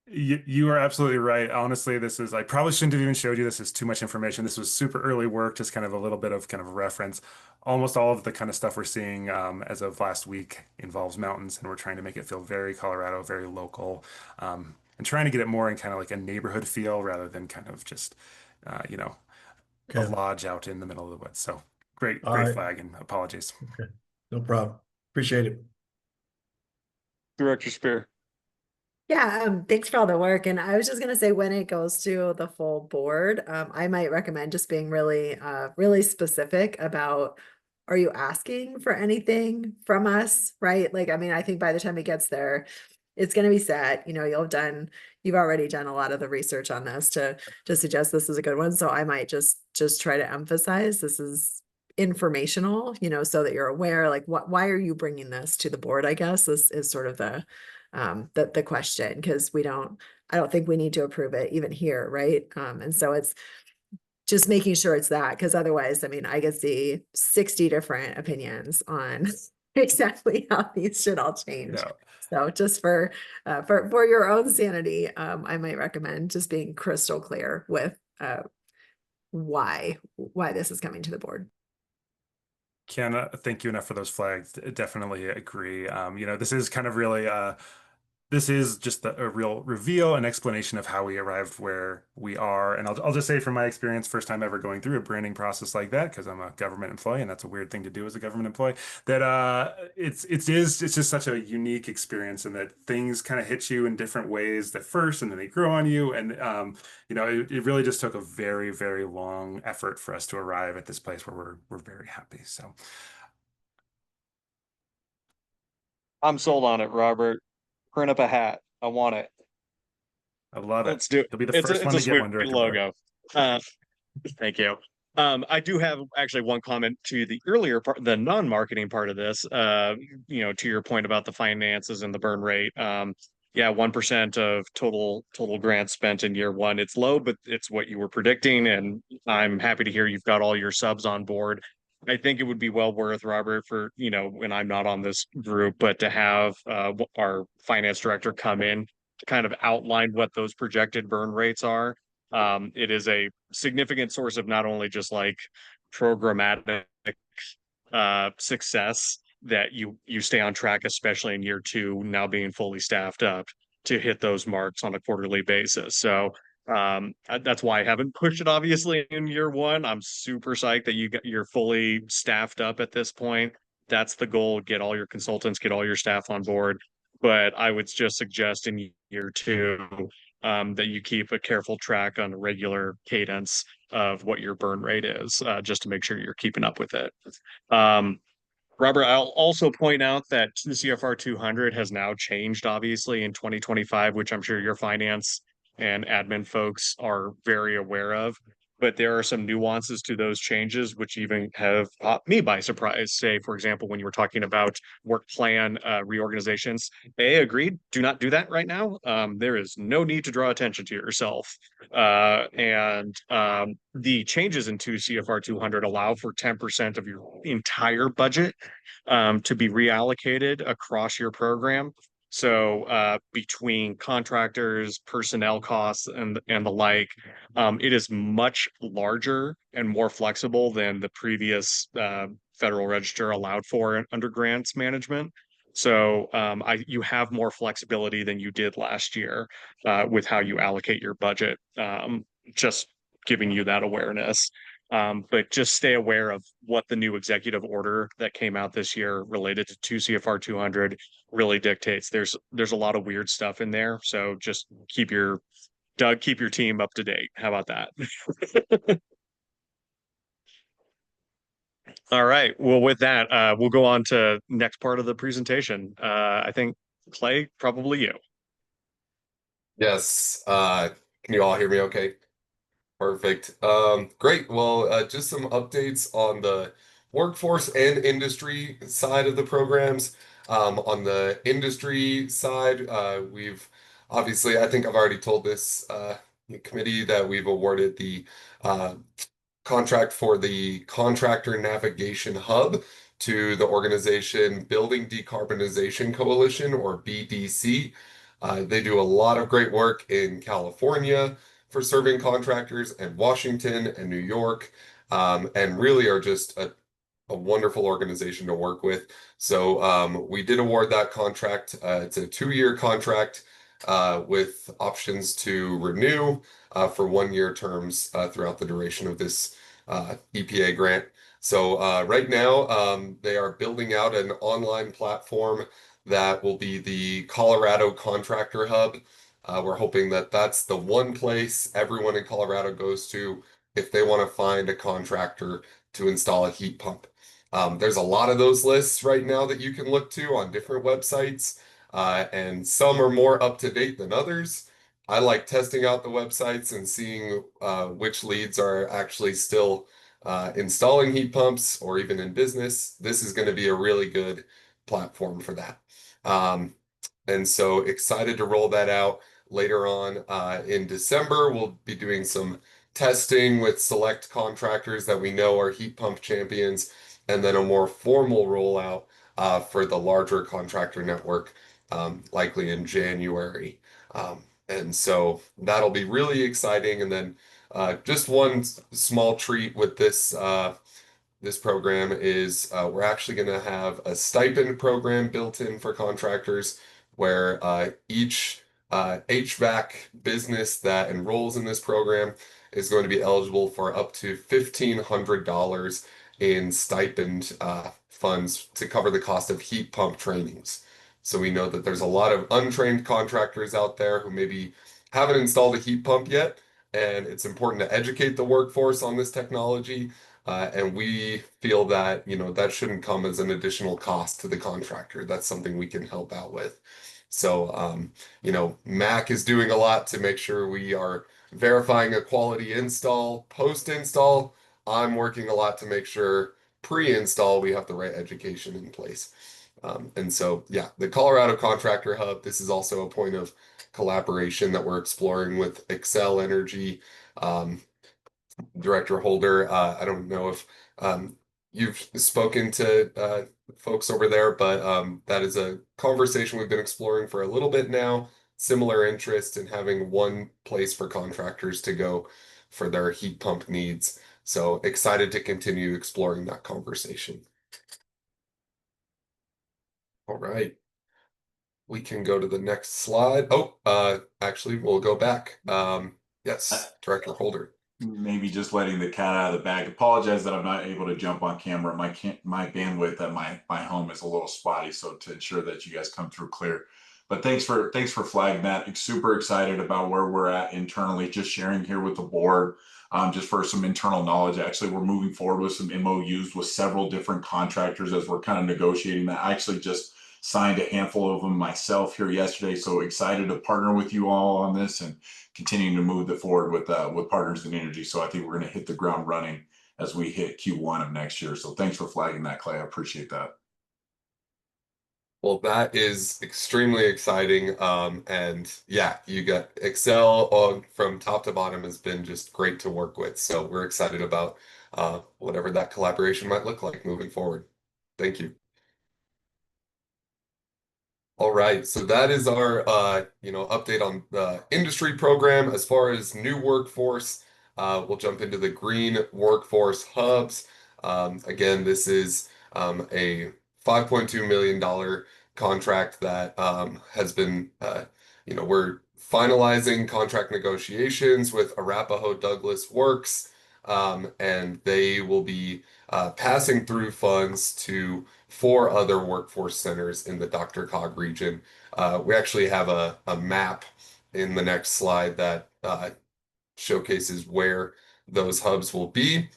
You are absolutely right. Honestly, I probably shouldn't have even showed you this. Is too much information. This was super early work, just kind of a little bit of kind of reference. Almost all of the kind of stuff we're seeing as of last week involves mountains, and we're trying to make it feel very Colorado, very local, and trying to get it more in kind of like a neighborhood feel rather than kind of just, a lodge out in the middle of the woods. So great flag, and apologies. Okay, no problem. Appreciate it. Director Spear. Yeah, thanks for all the work. And I was just gonna say, when it goes to the full board, I might recommend just being really, really specific about, are you asking for anything from us, right? Like, I mean, I think by the time it gets there, it's gonna be set. You've already done a lot of the research on this to suggest this is a good one. So I might just try to emphasize this is informational, so that you're aware, like, why are you bringing this to the board? I guess this is sort of the question, because I don't think we need to approve it even here, right? And so it's just making sure it's that, because otherwise, I mean, I could see 60 different opinions on exactly how these should all change. No. So just for your own sanity, I might recommend just being crystal clear with why this is coming to the board. Can't thank you enough for those flags. Definitely agree. This is kind of really this is just a real reveal and explanation of how we arrived where we are. And I'll just say from my experience, first time ever going through a branding process like that, because I'm a government employee and that's a weird thing to do as a government employee, that it's just such a unique experience, and that things kind of hit you in different ways at first and then they grow on you. And it really just took a very, very long effort for us to arrive at this place where we're very happy. So I'm sold on it, Robert. Print up a hat. I want it. I love it. Let's do it. You'll be the It's first a, one it's a to get sweet one, Director Burr. logo. Thank you. I do have actually one comment to the earlier part, the non-marketing part of this. To your point about the finances and the burn rate. Yeah, 1% of total grants spent in year one. It's low, but it's what you were predicting, and I'm happy to hear you've got all your subs on board. I think it would be well worth, Robert, for when I'm not on this group, but to have our finance director come in to kind of outline what those projected burn rates are. It is a significant source of not only just like programmatic success that you stay on track, especially in year two, now being fully staffed up to hit those marks on a quarterly basis. So that's why I haven't pushed it obviously in year one. I'm super psyched that you're fully staffed up at this point. That's the goal. Get all your consultants, get all your staff on board. But I would just suggest in year two that you keep a careful track on a regular cadence of what your burn rate is, just to make sure you're keeping up with it. Robert, I'll also point out that the CFR 200 has now changed, obviously, in 2025, which I'm sure your finance and admin folks are very aware of. But there are some nuances to those changes, which even have caught me by surprise. Say, for example, when you were talking about work plan reorganizations, they agreed, do not do that right now. There is no need to draw attention to yourself. And the changes into CFR 200 allow for 10% of your entire budget to be reallocated across your program. So between contractors, personnel costs, and the like, it is much larger and more flexible than the previous Federal Register allowed for under grants management. So you have more flexibility than you did last year with how you allocate your budget. Just giving you that awareness. But just stay aware of what the new executive order that came out this year related to 2 CFR 200 really dictates. There's a lot of weird stuff in there. So just keep your team up to date. How about that? All right. Well, with that, we'll go on to next part of the presentation. I think Clay, probably you. Yes. Can you all hear me okay? Perfect. Great. Well, just some updates on the workforce and industry side of the programs. On the industry side, we've obviously, I think I've already told this committee that we've awarded the contract for the Contractor Navigation Hub to the organization Building Decarbonization Coalition, or BDC. They do a lot of great work in California for serving contractors, and Washington and New York, and really are just a wonderful organization to work with. So we did award that contract. It's a 2-year contract with options to renew for 1-year terms throughout the duration of this EPA grant. So right now, they are building out an online platform that will be the Colorado Contractor Hub. We're hoping that that's the one place everyone in Colorado goes to if they want to find a contractor to install a heat pump. There's a lot of those lists right now that you can look to on different websites, and some are more up to date than others. I like testing out the websites and seeing which leads are actually still installing heat pumps or even in business. This is going to be a really good platform for that. And so excited to roll that out later on in December. We'll be doing some testing with select contractors that we know are heat pump champions, and then a more formal rollout for the larger contractor network, likely in January. And so that'll be really exciting. And then just one small treat with this this program is we're actually going to have a stipend program built in for contractors where each HVAC business that enrolls in this program is going to be eligible for up to $1,500 in stipend funds to cover the cost of heat pump trainings. So we know that there's a lot of untrained contractors out there who maybe haven't installed a heat pump yet, and it's important to educate the workforce on this technology. And we feel that, that shouldn't come as an additional cost to the contractor. That's something we can help out with. So, Mac is doing a lot to make sure we are verifying a quality install, post-install. I'm working a lot to make sure pre-install we have the right education in place. And so, yeah, the Colorado Contractor Hub, this is also a point of collaboration that we're exploring with Excel Energy. Director Holder, I don't know if you've spoken to folks over there, but that is a conversation we've been exploring for a little bit now. Similar interest in having one place for contractors to go for their heat pump needs. So excited to continue exploring that conversation. All right. We can go to the next slide. Oh, actually, we'll go back. Yes, Director Holder. Maybe just letting the cat out of the bag. Apologize that I'm not able to jump on camera. My bandwidth at my home is a little spotty, so to ensure that you guys come through clear. But thanks for flagging that. Super excited about where we're at internally, just sharing here with the board, just for some internal knowledge. Actually, we're moving forward with some MOUs with several different contractors as we're kind of negotiating that. I actually just signed a handful of them myself here yesterday, so excited to partner with you all on this and continuing to move it forward with Partners in Energy. So I think we're going to hit the ground running as we hit Q1 of next year. So thanks for flagging that, Clay. I appreciate that. Well, that is extremely exciting. And yeah, you got Excel from top to bottom has been just great to work with. So we're excited about whatever that collaboration might look like moving forward. Thank you. All right, so that is our update on the industry program. As far as new workforce, we'll jump into the green workforce hubs. Again, this is a $5.2 million contract that has been, we're finalizing contract negotiations with Arapahoe Douglas Works, and they will be passing through funds to 4 other workforce centers in the DRCOG region. We actually have a map in the next slide that showcases where those hubs will be.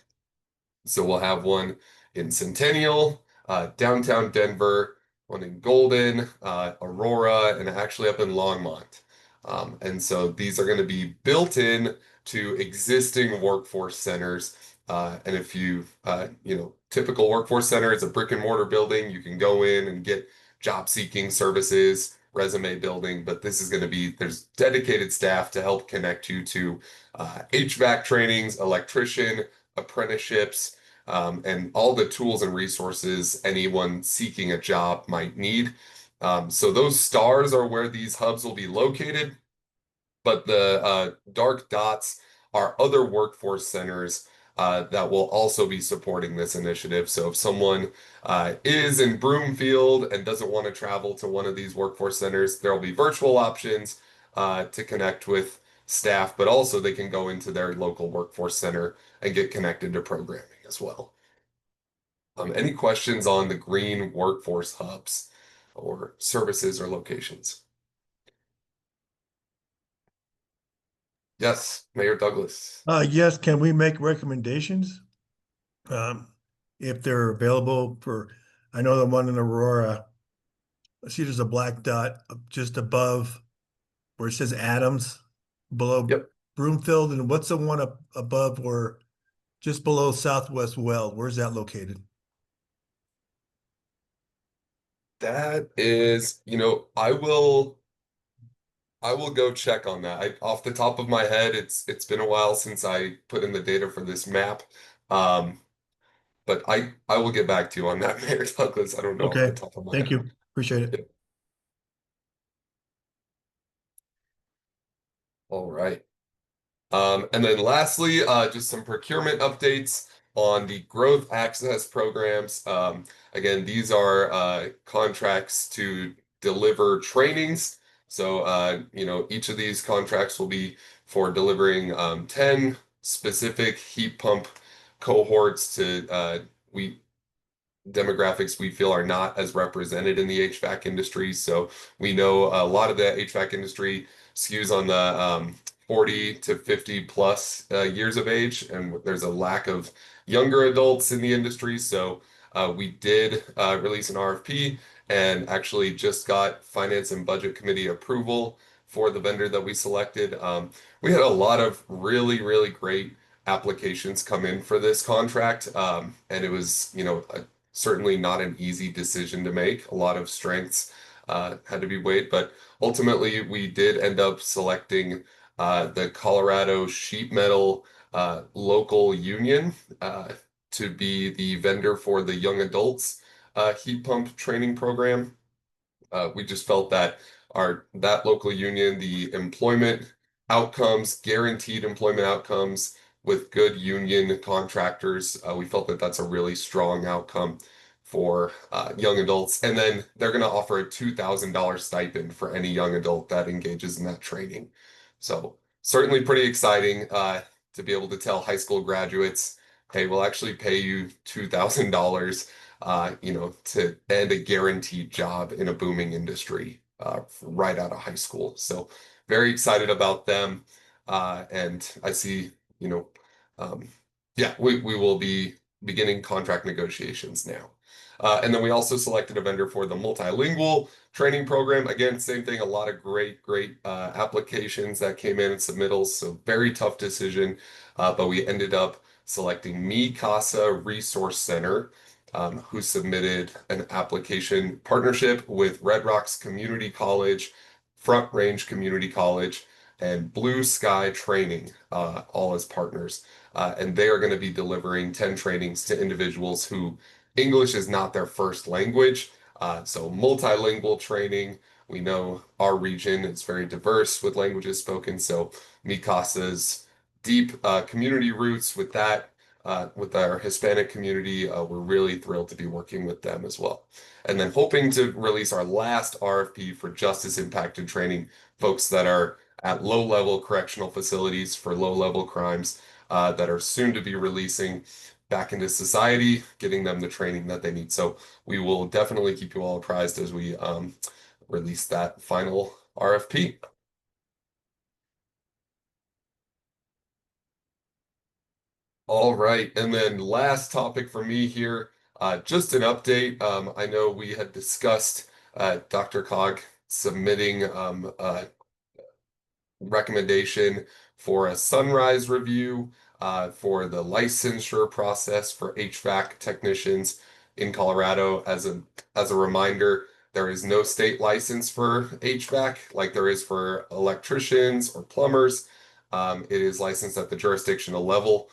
So we'll have one in Centennial, downtown Denver, one in Golden, Aurora, and actually up in Longmont. And so these are going to be built in to existing workforce centers. And if typical workforce center is a brick and mortar building, you can go in and get job seeking services, resume building, but this is going to be, there's dedicated staff to help connect you to HVAC trainings, electrician, apprenticeships, and all the tools and resources anyone seeking a job might need. So those stars are where these hubs will be located, but the dark dots are other workforce centers that will also be supporting this initiative. So if someone is in Broomfield and doesn't want to travel to one of these workforce centers, there will be virtual options to connect with staff, but also they can go into their local workforce center and get connected to programming as well. Any questions on the green workforce hubs or services or locations? Yes, Mayor Douglas. Yes, can we make recommendations? If they're available I know the one in Aurora, I see there's a black dot just above where it says Adams, below Broomfield, and what's the one up above where, just below Southwest Weld, where's that located? That is, I will go check on that. Off the top of my head, it's been a while since I put in the data for this map. But I will get back to you on that, Mayor Douglas. I don't know off the top of my head. Thank you. Appreciate it. Yep. All right. And then lastly, just some procurement updates on the growth access programs. Again, these are contracts to deliver trainings. So, each of these contracts will be for delivering 10 specific heat pump cohorts to demographics we feel are not as represented in the HVAC industry. So we know a lot of the HVAC industry skews on the 40 to 50 plus years of age, and there's a lack of younger adults in the industry. So we did release an RFP and actually just got Finance and Budget Committee approval for the vendor that we selected. We had a lot of really, really great applications come in for this contract, and it was, certainly not an easy decision to make. A lot of strengths had to be weighed, but ultimately we did end up selecting the Colorado Sheet Metal local union to be the vendor for the young adults heat pump training program. We just felt that that local union, the employment outcomes, guaranteed employment outcomes with good union contractors, we felt that that's a really strong outcome for young adults. And then they're going to offer a $2,000 stipend for any young adult that engages in that training. So certainly pretty exciting to be able to tell high school graduates, hey, we'll actually pay you $2,000 to end a guaranteed job in a booming industry right out of high school. So very excited about them. And I see, we will be beginning contract negotiations now. And then we also selected a vendor for the multilingual training program. Again, same thing, a lot of great applications that came in and submittals. So very tough decision, but we ended up selecting Mi Casa Resource Center, who submitted an application partnership with Red Rocks Community College, Front Range Community College, and Blue Sky Training, all as partners. And they are going to be delivering 10 trainings to individuals who English is not their first language. So multilingual training. We know our region is very diverse with languages spoken. So Mi Casa's deep community roots with that, with our Hispanic community, we're really thrilled to be working with them as well. And then hoping to release our last RFP for justice impacted training, folks that are at low-level correctional facilities for low-level crimes that are soon to be releasing back into society, getting them the training that they need. So we will definitely keep you all apprised as we release that final RFP. All right, and then last topic for me here, just an update. I know we had discussed DRCOG submitting a recommendation for a sunrise review for the licensure process for HVAC technicians in Colorado. As a reminder, there is no state license for HVAC like there is for electricians or plumbers. It is licensed at the jurisdictional level,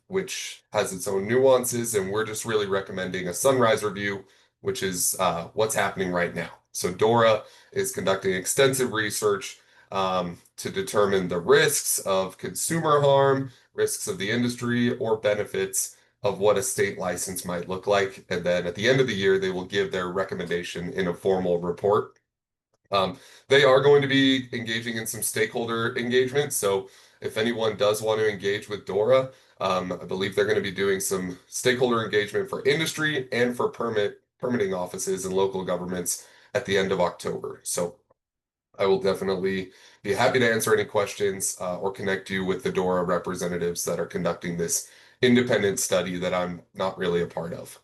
which has its own nuances, and we're just really recommending a sunrise review, which is what's happening right now. So DORA is conducting extensive research to determine the risks of consumer harm, risks of the industry, or benefits of what a state license might look like. And then at the end of the year, they will give their recommendation in a formal report. They are going to be engaging in some stakeholder engagement. So if anyone does want to engage with DORA, I believe they're going to be doing some stakeholder engagement for industry and for permitting offices and local governments at the end of October. So I will definitely be happy to answer any questions or connect you with the DORA representatives that are conducting this independent study that I'm not really a part of.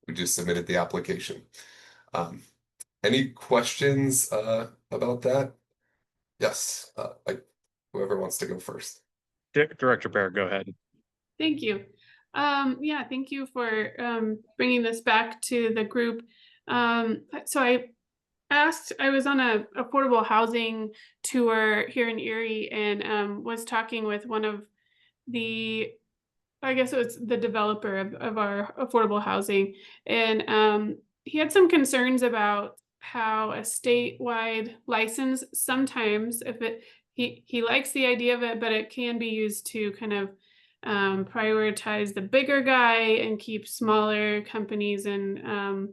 We just submitted the application. Any questions about that? Yes, whoever wants to go first. Director Bear, go ahead. Thank you. Thank you for bringing this back to the group. So I was on a affordable housing tour here in Erie and was talking with one of I guess it was the developer of our affordable housing. And he had some concerns about how a statewide license, sometimes he likes the idea of it, but it can be used to kind of prioritize the bigger guy and keep smaller companies and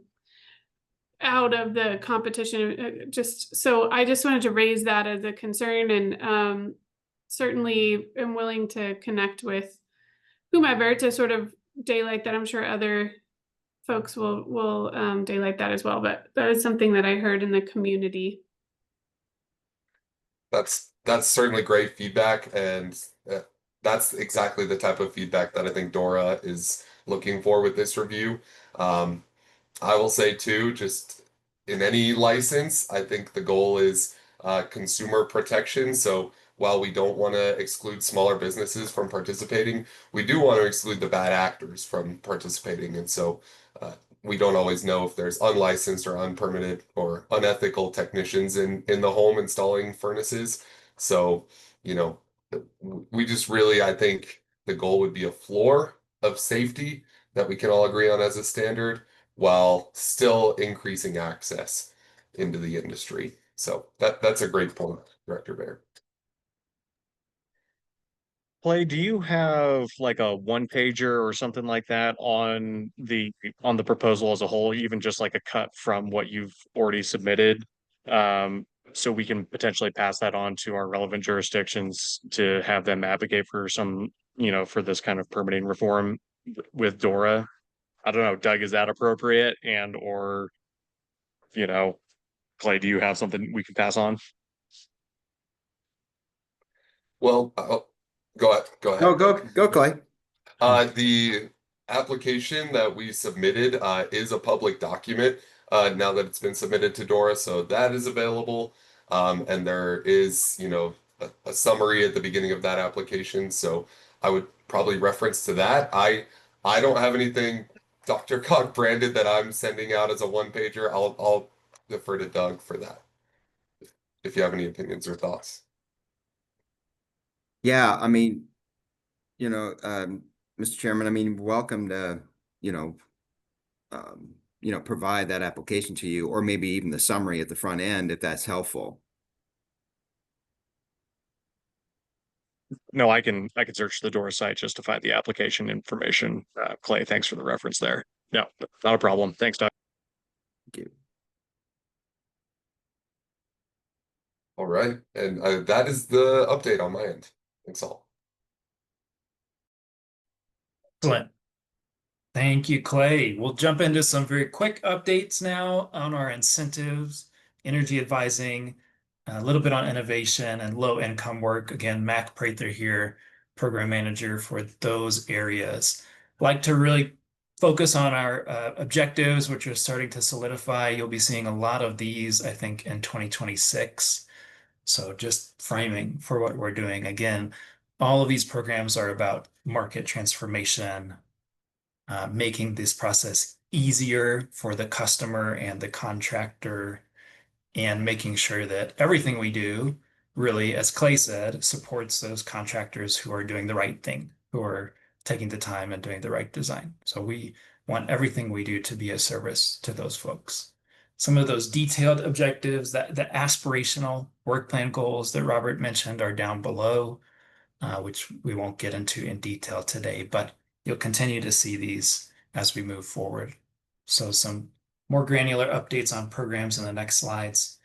out of the competition. So I just wanted to raise that as a concern, and certainly am willing to connect with whomever to sort of daylight that. I'm sure other folks will daylight that as well, but that is something that I heard in the community. That's certainly great feedback, and that's exactly the type of feedback that I think Dora is looking for with this review. I will say too, just in any license, I think the goal is consumer protection. So while we don't want to exclude smaller businesses from participating, we do want to exclude the bad actors from participating. And so we don't always know if there's unlicensed or unpermitted or unethical technicians in the home installing furnaces. So, you know, we just really, I think the goal would be a floor of safety that we can all agree on as a standard while still increasing access into the industry. So that's a great point, Director Baer. Clay, do you have like a one pager or something like that on the proposal as a whole, even just like a cut from what you've already submitted? So we can potentially pass that on to our relevant jurisdictions to have them advocate for some, for this kind of permitting reform with Dora. I don't know, Doug, is that appropriate? And or, Clay, do you have something we can pass on? Well, go ahead. Go, Clay. The application that we submitted is a public document now that it's been submitted to Dora, so that is available. And there is, a summary at the beginning of that application. So I would probably reference to that. I don't have anything DRCOG branded that I'm sending out as a one pager. I'll defer to Doug for that. If you have any opinions or thoughts. Yeah, I mean, Mr. Chairman, I mean, welcome to, provide that application to you, or maybe even the summary at the front end, if that's helpful. No, I can search the Dora site just to find the application information. Clay, thanks for the reference there. No, not a problem. Thanks, Doug. Thank you. All right, and that is the update on my end. Thanks all. Excellent. Thank you, Clay. We'll jump into some very quick updates now on our incentives, energy advising, a little bit on innovation and low income work. Again, Mac Prather here, program manager for those areas. Like to really focus on our objectives, which are starting to solidify. You'll be seeing a lot of these, I think, in 2026. So just framing for what we're doing. Again, all of these programs are about market transformation, making this process easier for the customer and the contractor, and making sure that everything we do really, as Clay said, supports those contractors who are doing the right thing, who are taking the time and doing the right design. So we want everything we do to be a service to those folks. Some of those detailed objectives, that the aspirational work plan goals that Robert mentioned are down below, which we won't get into in detail today, but you'll continue to see these as we move forward. So some more granular updates on programs in the next slides.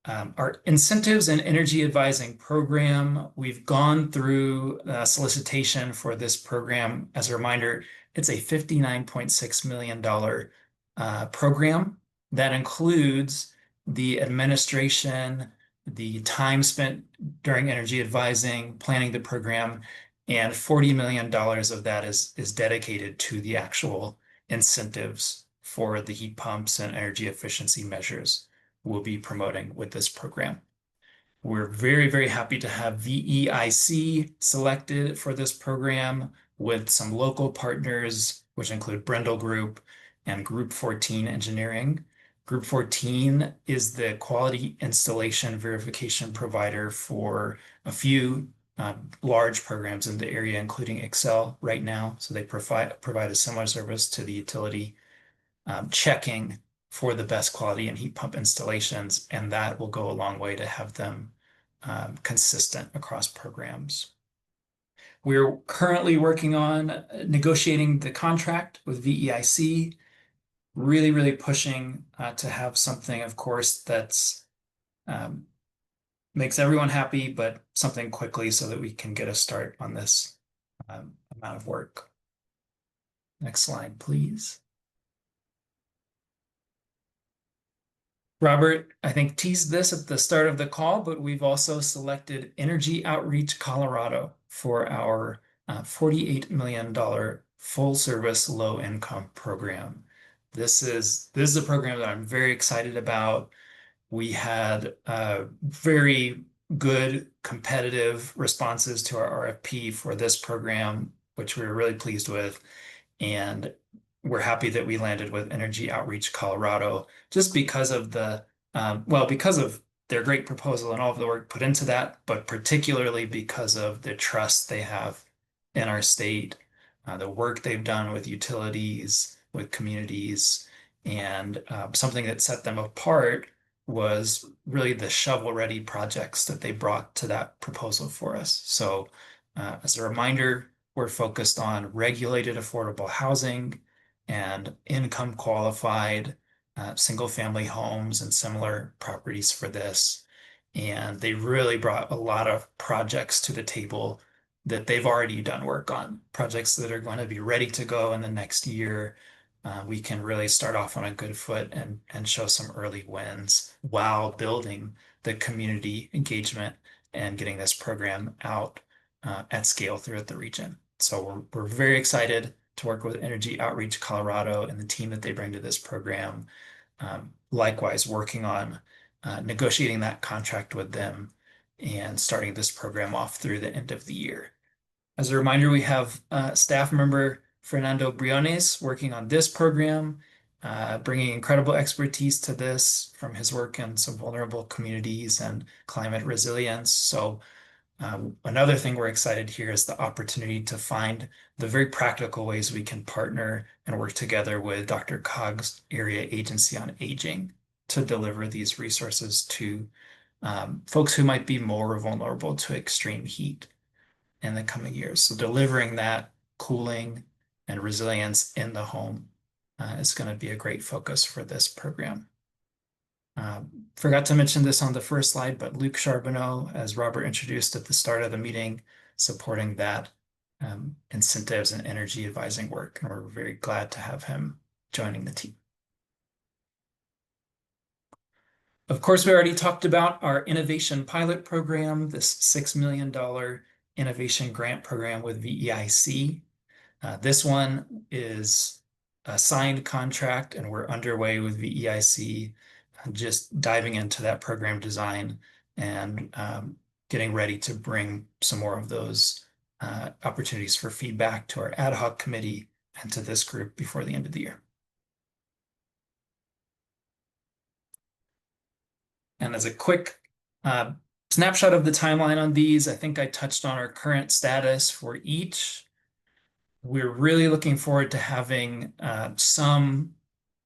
Our incentives and energy advising program, we've gone through solicitation for this program. As a reminder, it's a $59.6 million program that includes the administration, the time spent during energy advising, planning the program, and $40 million of that is dedicated to the actual incentives for the heat pumps and energy efficiency measures we'll be promoting with this program. We're very, very happy to have VEIC selected for this program with some local partners, which include Brendel Group and Group 14 Engineering. Group 14 is the quality installation verification provider for a few large programs in the area, including Excel right now. So they provide a similar service to the utility, checking for the best quality in heat pump installations, and that will go a long way to have them consistent across programs. We're currently working on negotiating the contract with VEIC. really, really pushing to have something, of course, that's makes everyone happy, but something quickly so that we can get a start on this amount of work. Next slide, please. Robert, I think, teased this at the start of the call, but we've also selected Energy Outreach Colorado for our $48 million full service low income program. This is a program that I'm very excited about. We had very good competitive responses to our RFP for this program, which we were really pleased with. And we're happy that we landed with Energy Outreach Colorado just because of because of their great proposal and all of the work put into that, but particularly because of the trust they have in our state, the work they've done with utilities, with communities, and something that set them apart was really the shovel-ready projects that they brought to that proposal for us. So as a reminder, we're focused on regulated affordable housing and income qualified single family homes and similar properties for this. And they really brought a lot of projects to the table that they've already done work on, projects that are going to be ready to go in the next year. We can really start off on a good foot and show some early wins while building the community engagement and getting this program out at scale throughout the region. So we're very excited to work with Energy Outreach Colorado and the team that they bring to this program. Likewise, working on negotiating that contract with them and starting this program off through the end of the year. As a reminder, we have staff member Fernando Briones working on this program, bringing incredible expertise to this from his work in some vulnerable communities and climate resilience. So another thing we're excited here is the opportunity to find the very practical ways we can partner and work together with DRCOG's Area Agency on Aging to deliver these resources to folks who might be more vulnerable to extreme heat in the coming years. So delivering that cooling and resilience in the home is going to be a great focus for this program. Forgot to mention this on the first slide, but Luc Charbonneau, as Robert introduced at the start of the meeting, supporting that incentives and energy advising work. And we're very glad to have him joining the team. Of course, we already talked about our innovation pilot program, this $6 million innovation grant program with VEIC. This one is a signed contract and we're underway with VEIC, just diving into that program design and getting ready to bring some more of those opportunities for feedback to our ad hoc committee and to this group before the end of the year. And as a quick snapshot of the timeline on these, I think I touched on our current status for each. We're really looking forward to having some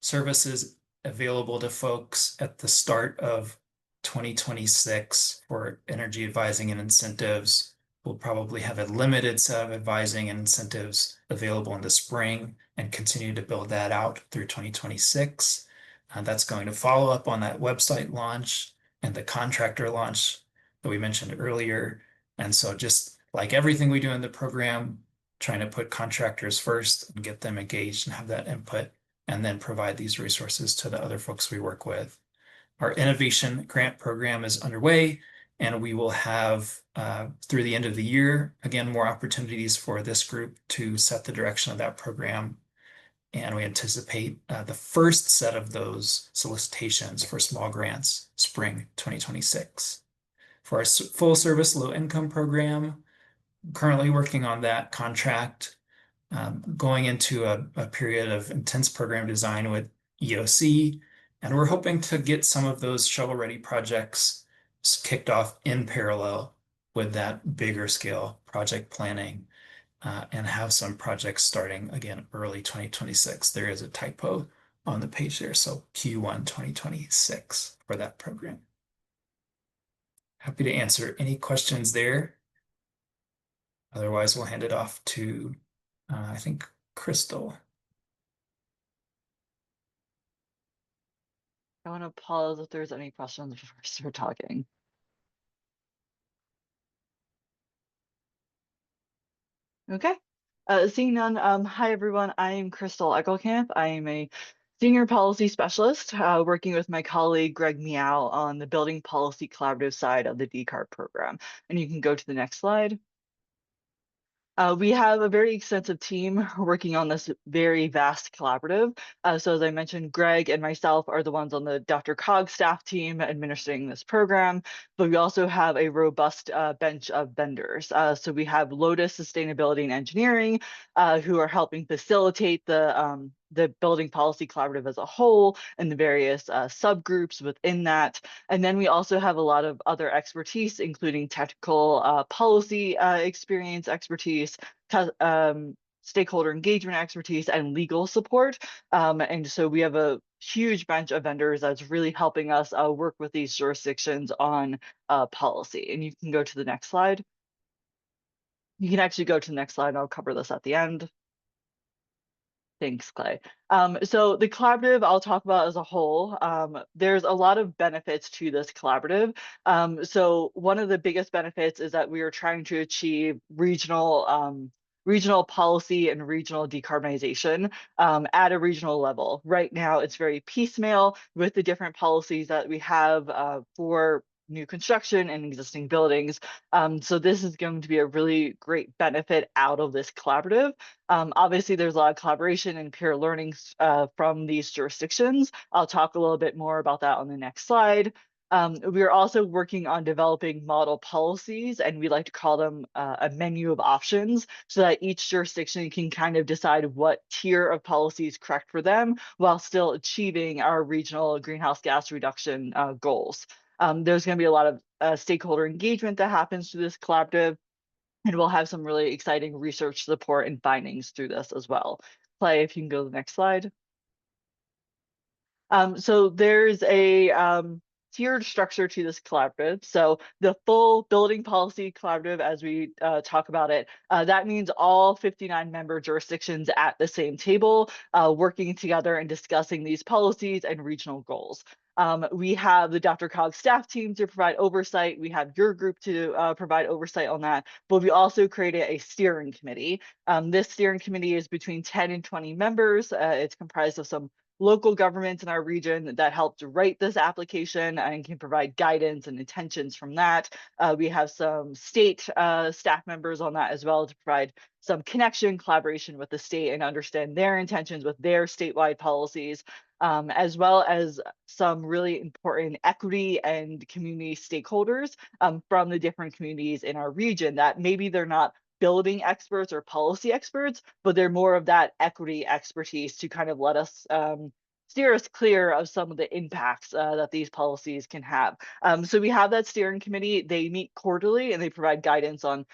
services available to folks at the start of 2026 for energy advising and incentives. We'll probably have a limited set of advising and incentives available in the spring and continue to build that out through 2026. That's going to follow up on that website launch and the contractor launch that we mentioned earlier. And so just like everything we do in the program, trying to put contractors first and get them engaged and have that input, and then provide these resources to the other folks we work with. Our innovation grant program is underway, and we will have, through the end of the year, again, more opportunities for this group to set the direction of that program. And we anticipate the first set of those solicitations for small grants, spring 2026. For our full service low income program, currently working on that contract, going into a period of intense program design with EOC, and we're hoping to get some of those shovel-ready projects kicked off in parallel with that bigger scale project planning, and have some projects starting again early 2026. There is a typo on the page there, so Q1 2026 for that program. Happy to answer any questions there. Otherwise, we'll hand it off to, I think, Crystal. I want to pause if there's any questions before I start talking. Okay. Seeing none, hi everyone. I am Crystal Eckelkamp. I am a senior policy specialist working with my colleague Greg Meow on the Building Policy Collaborative side of the DCARB program. And you can go to the next slide. We have a very extensive team working on this very vast collaborative. So as I mentioned, Greg and myself are the ones on the DRCOG staff team administering this program, but we also have a robust bench of vendors. So we have Lotus Sustainability and Engineering, who are helping facilitate the Building Policy Collaborative as a whole and the various subgroups within that. And then we also have a lot of other expertise, including technical policy experience, expertise, stakeholder engagement expertise, and legal support. And so we have a huge bench of vendors that's really helping us work with these jurisdictions on policy. And you can go to the next slide. You can actually go to the next slide. I'll cover this at the end. Thanks, Clay. So the collaborative I'll talk about as a whole, there's a lot of benefits to this collaborative. So one of the biggest benefits is that we are trying to achieve regional policy and regional decarbonization at a regional level. Right now, it's very piecemeal with the different policies that we have for new construction and existing buildings. So this is going to be a really great benefit out of this collaborative. Obviously, there's a lot of collaboration and peer learnings from these jurisdictions. I'll talk a little bit more about that on the next slide. We are also working on developing model policies, and we like to call them a menu of options, so that each jurisdiction can kind of decide what tier of policy is correct for them while still achieving our regional greenhouse gas reduction goals. There's going to be a lot of stakeholder engagement that happens through this collaborative, and we'll have some really exciting research support and findings through this as well. Clay, if you can go to the next slide. So there's a tiered structure to this collaborative. So the full building policy collaborative, as we talk about it, that means all 59 member jurisdictions at the same table, working together and discussing these policies and regional goals. We have the DRCOG staff team to provide oversight. We have your group to provide oversight on that, but we also created a steering committee. This steering committee is between 10 and 20 members. It's comprised of some local governments in our region that helped write this application and can provide guidance and intentions from that. We have some state staff members on that as well to provide some connection, collaboration with the state and understand their intentions with their statewide policies, as well as some really important equity and community stakeholders from the different communities in our region that maybe they're not building experts or policy experts, but they're more of that equity expertise to kind of let us steer us clear of some of the impacts that these policies can have. So we have that steering committee. They meet quarterly and they provide guidance on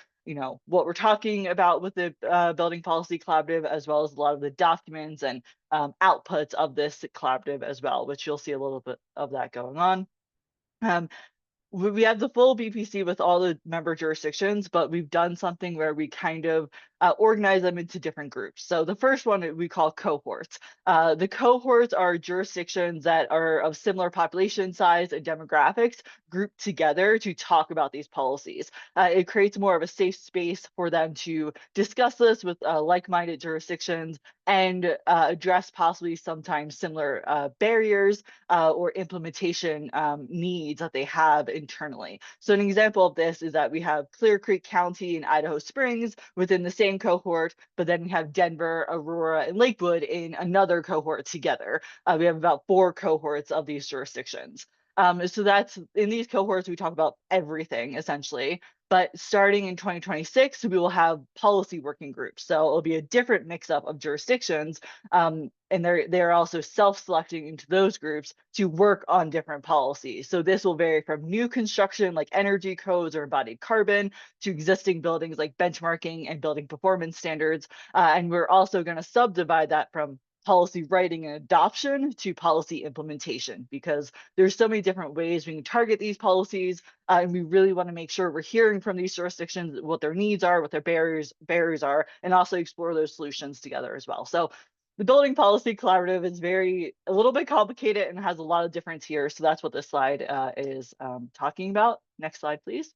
what we're talking about with the Building Policy Collaborative, as well as a lot of the documents and outputs of this collaborative as well, which you'll see a little bit of that going on. We have the full BPC with all the member jurisdictions, but we've done something where we kind of organize them into different groups. So the first one we call cohorts. The cohorts are jurisdictions that are of similar population size and demographics grouped together to talk about these policies. It creates more of a safe space for them to discuss this with like-minded jurisdictions and address possibly sometimes similar barriers or implementation needs that they have internally. So an example of this is that we have Clear Creek County and Idaho Springs within the same cohort, but then we have Denver, Aurora, and Lakewood in another cohort together. We have about 4 cohorts of these jurisdictions. So that's in these cohorts, we talk about everything essentially. But starting in 2026, we will have policy working groups. So it'll be a different mix-up of jurisdictions, and they're also self-selecting into those groups to work on different policies. So this will vary from new construction like energy codes or embodied carbon to existing buildings like benchmarking and building performance standards. And we're also going to subdivide that from policy writing and adoption to policy implementation, because there's so many different ways we can target these policies, and we really want to make sure we're hearing from these jurisdictions what their needs are, what their barriers are, and also explore those solutions together as well. So the Building Policy Collaborative is a little bit complicated and has a lot of different tiers. So that's what this slide is talking about. Next slide, please.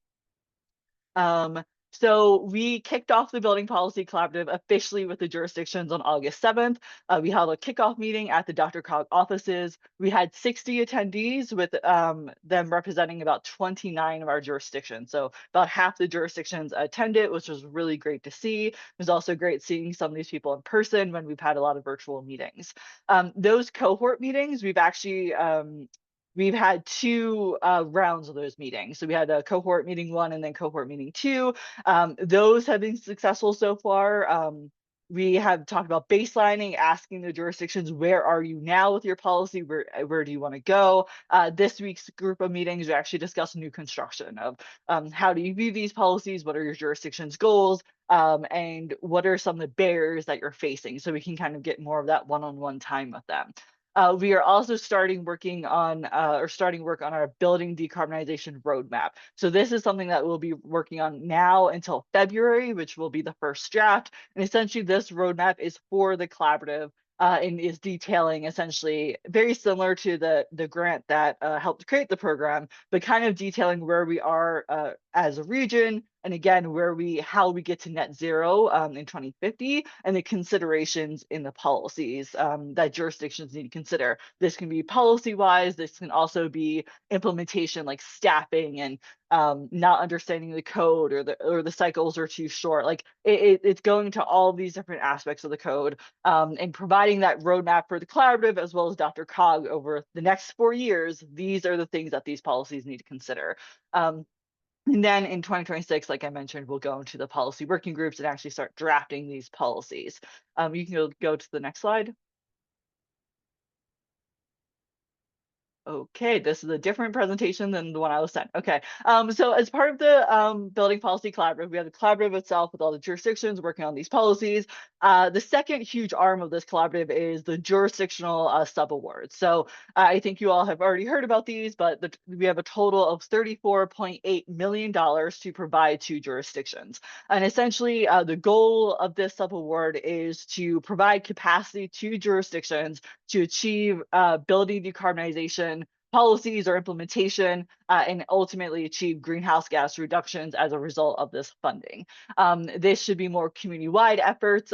So we kicked off the Building Policy Collaborative officially with the jurisdictions on August 7th. We held a kickoff meeting at the DRCOG offices. We had 60 attendees with them representing about 29 of our jurisdictions. So about half the jurisdictions attended, which was really great to see. It was also great seeing some of these people in person when we've had a lot of virtual meetings. Those cohort meetings, we've actually we've had two rounds of those meetings. So we had a cohort meeting 1 and then cohort meeting 2. Those have been successful so far. We have talked about baselining, asking the jurisdictions, where are you now with your policy? Where do you want to go? This week's group of meetings, we actually discussed new construction of how do you view these policies? What are your jurisdiction's goals? And what are some of the barriers that you're facing? So we can kind of get more of that one-on-one time with them. We are also starting work on our building decarbonization roadmap. So this is something that we'll be working on now until February, which will be the first draft. And essentially this roadmap is for the collaborative and is detailing essentially very similar to the grant that helped create the program, but kind of detailing where we are as a region, and again, how we get to net zero in 2050, and the considerations in the policies that jurisdictions need to consider. This can be policy-wise, this can also be implementation like staffing and not understanding the code, or the cycles are too short. Like it's going to all these different aspects of the code and providing that roadmap for the collaborative as well as DRCOG over the next 4 years. These are the things that these policies need to consider. And then in 2026, like I mentioned, we'll go into the policy working groups and actually start drafting these policies. You can go to the next slide. Okay, this is a different presentation than the one I was sent. Okay, so as part of the Building Policy Collaborative, we have the collaborative itself with all the jurisdictions working on these policies. The second huge arm of this collaborative is the jurisdictional subawards. So I think you all have already heard about these, but we have a total of $34.8 million to provide to jurisdictions. And essentially, the goal of this subaward is to provide capacity to jurisdictions to achieve building decarbonization policies or implementation, and ultimately achieve greenhouse gas reductions as a result of this funding. This should be more community-wide efforts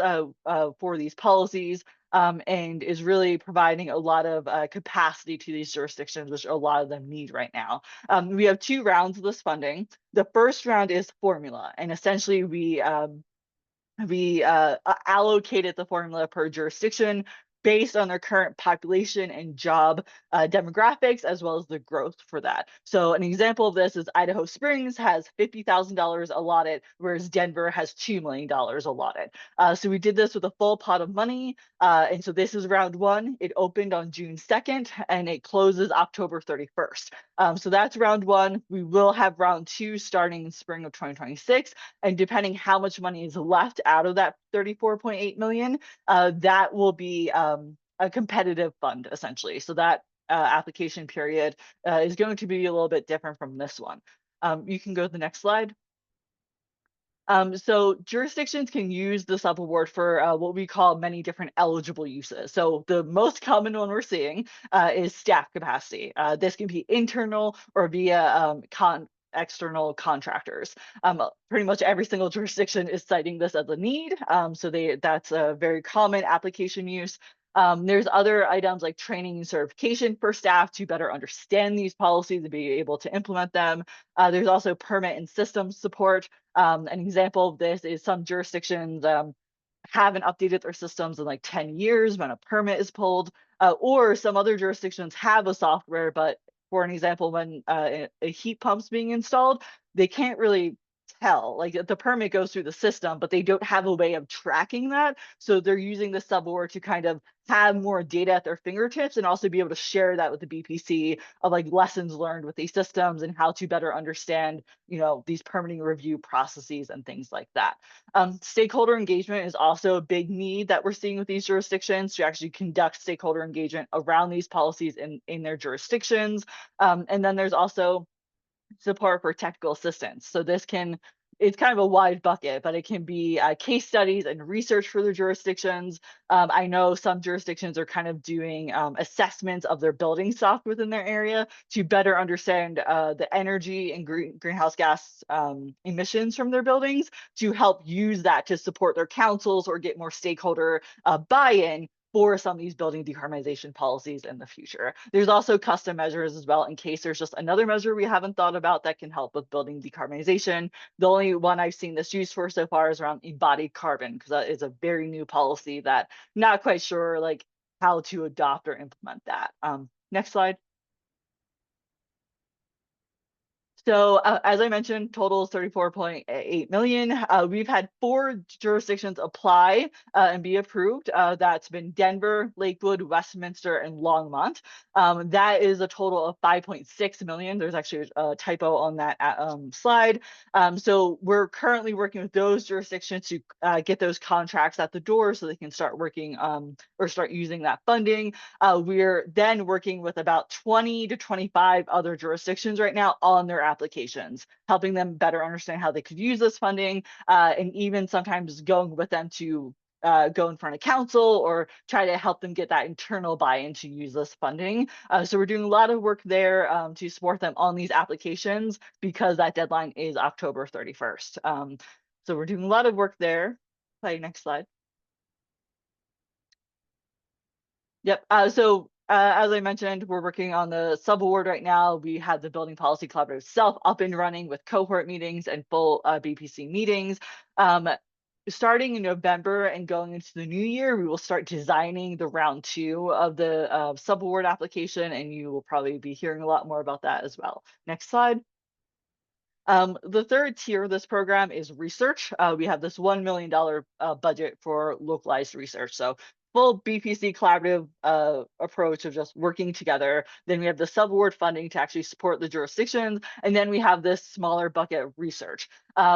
for these policies, and is really providing a lot of capacity to these jurisdictions, which a lot of them need right now. We have 2 rounds of this funding. The first round is formula, and essentially we allocated the formula per jurisdiction based on their current population and job demographics, as well as the growth for that. So an example of this is Idaho Springs has $50,000 allotted, whereas Denver has $2 million allotted. So we did this with a full pot of money. And so this is round 1. It opened on June 2nd and it closes October 31st. So that's round 1. We will have round 2 starting in spring of 2026. And depending how much money is left out of that 34.8 million, that will be a competitive fund essentially. So that application period is going to be a little bit different from this one. You can go to the next slide. So jurisdictions can use the subaward for what we call many different eligible uses. So the most common one we're seeing is staff capacity. This can be internal or via external contractors. Pretty much every single jurisdiction is citing this as a need. So that's a very common application use. There's other items like training and certification for staff to better understand these policies and be able to implement them. There's also permit and systems support. An example of this is some jurisdictions haven't updated their systems in like 10 years when a permit is pulled, or some other jurisdictions have a software, but for an example, when a heat pump's being installed, they can't really tell, like the permit goes through the system, but they don't have a way of tracking that. So they're using the subaward to kind of have more data at their fingertips and also be able to share that with the BPC of like lessons learned with these systems and how to better understand, these permitting review processes and things like that. Stakeholder engagement is also a big need that we're seeing with these jurisdictions to actually conduct stakeholder engagement around these policies in their jurisdictions. And then there's also support for technical assistance. So this can it's kind of a wide bucket, but it can be case studies and research for the jurisdictions. I know some jurisdictions are kind of doing assessments of their building stock within their area to better understand the energy and greenhouse gas emissions from their buildings, to help use that to support their councils or get more stakeholder buy-in for some of these building decarbonization policies in the future. There's also custom measures as well, in case there's just another measure we haven't thought about that can help with building decarbonization. The only one I've seen this used for so far is around embodied carbon, because that is a very new policy that not quite sure like how to adopt or implement that. Next slide. So as I mentioned, total is 34.8 million. We've had 4 jurisdictions apply and be approved. That's been Denver, Lakewood, Westminster, and Longmont. That is a total of 5.6 million. There's actually a typo on that slide. So we're currently working with those jurisdictions to get those contracts at the door so they can start working or start using that funding. We're then working with about 20 to 25 other jurisdictions right now on their applications, helping them better understand how they could use this funding, and even sometimes going with them to go in front of council or try to help them get that internal buy-in to use this funding. So we're doing a lot of work there to support them on these applications, because that deadline is October 31st. So we're doing a lot of work there. Play next slide. Yep. So as I mentioned, we're working on the sub-award right now. We have the Building Policy Collaborative itself up and running with cohort meetings and full BPC meetings. Starting in November and going into the new year, we will start designing the round 2 of the sub-award application, and you will probably be hearing a lot more about that as well. Next slide. The third tier of this program is research. We have this $1 million budget for localized research. So full BPC collaborative approach of just working together. Then we have the sub-award funding to actually support the jurisdictions. And then we have this smaller bucket of research.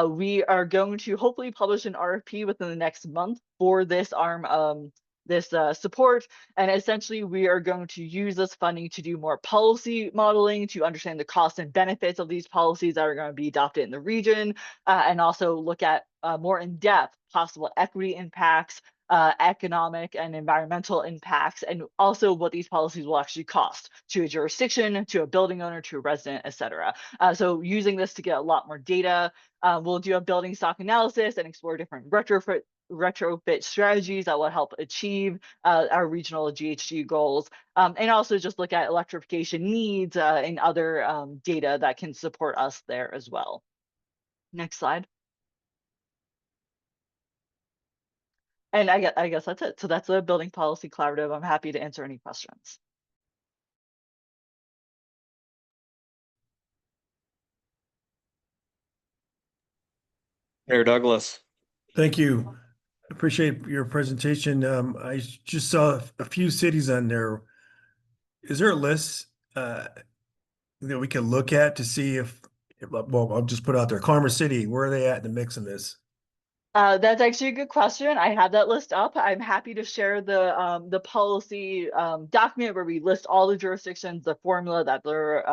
We are going to hopefully publish an RFP within the next month for this arm, this support. And essentially, we are going to use this funding to do more policy modeling, to understand the costs and benefits of these policies that are going to be adopted in the region, and also look at more in-depth possible equity impacts, economic and environmental impacts, and also what these policies will actually cost to a jurisdiction, to a building owner, to a resident, et cetera. So using this to get a lot more data, we'll do a building stock analysis and explore different retrofit strategies that will help achieve our regional GHG goals, and also just look at electrification needs and other data that can support us there as well. Next slide. And I guess that's it. So that's the Building Policy Collaborative. I'm happy to answer any questions. Mayor Douglas. Thank you. Appreciate your presentation. I just saw a few cities on there. Is there a list that we can look at to see if, well, I'll just put out there, Commerce City, where are they at in the mix in this? That's actually a good question. I have that list up. I'm happy to share the policy document where we list all the jurisdictions, the formula that they're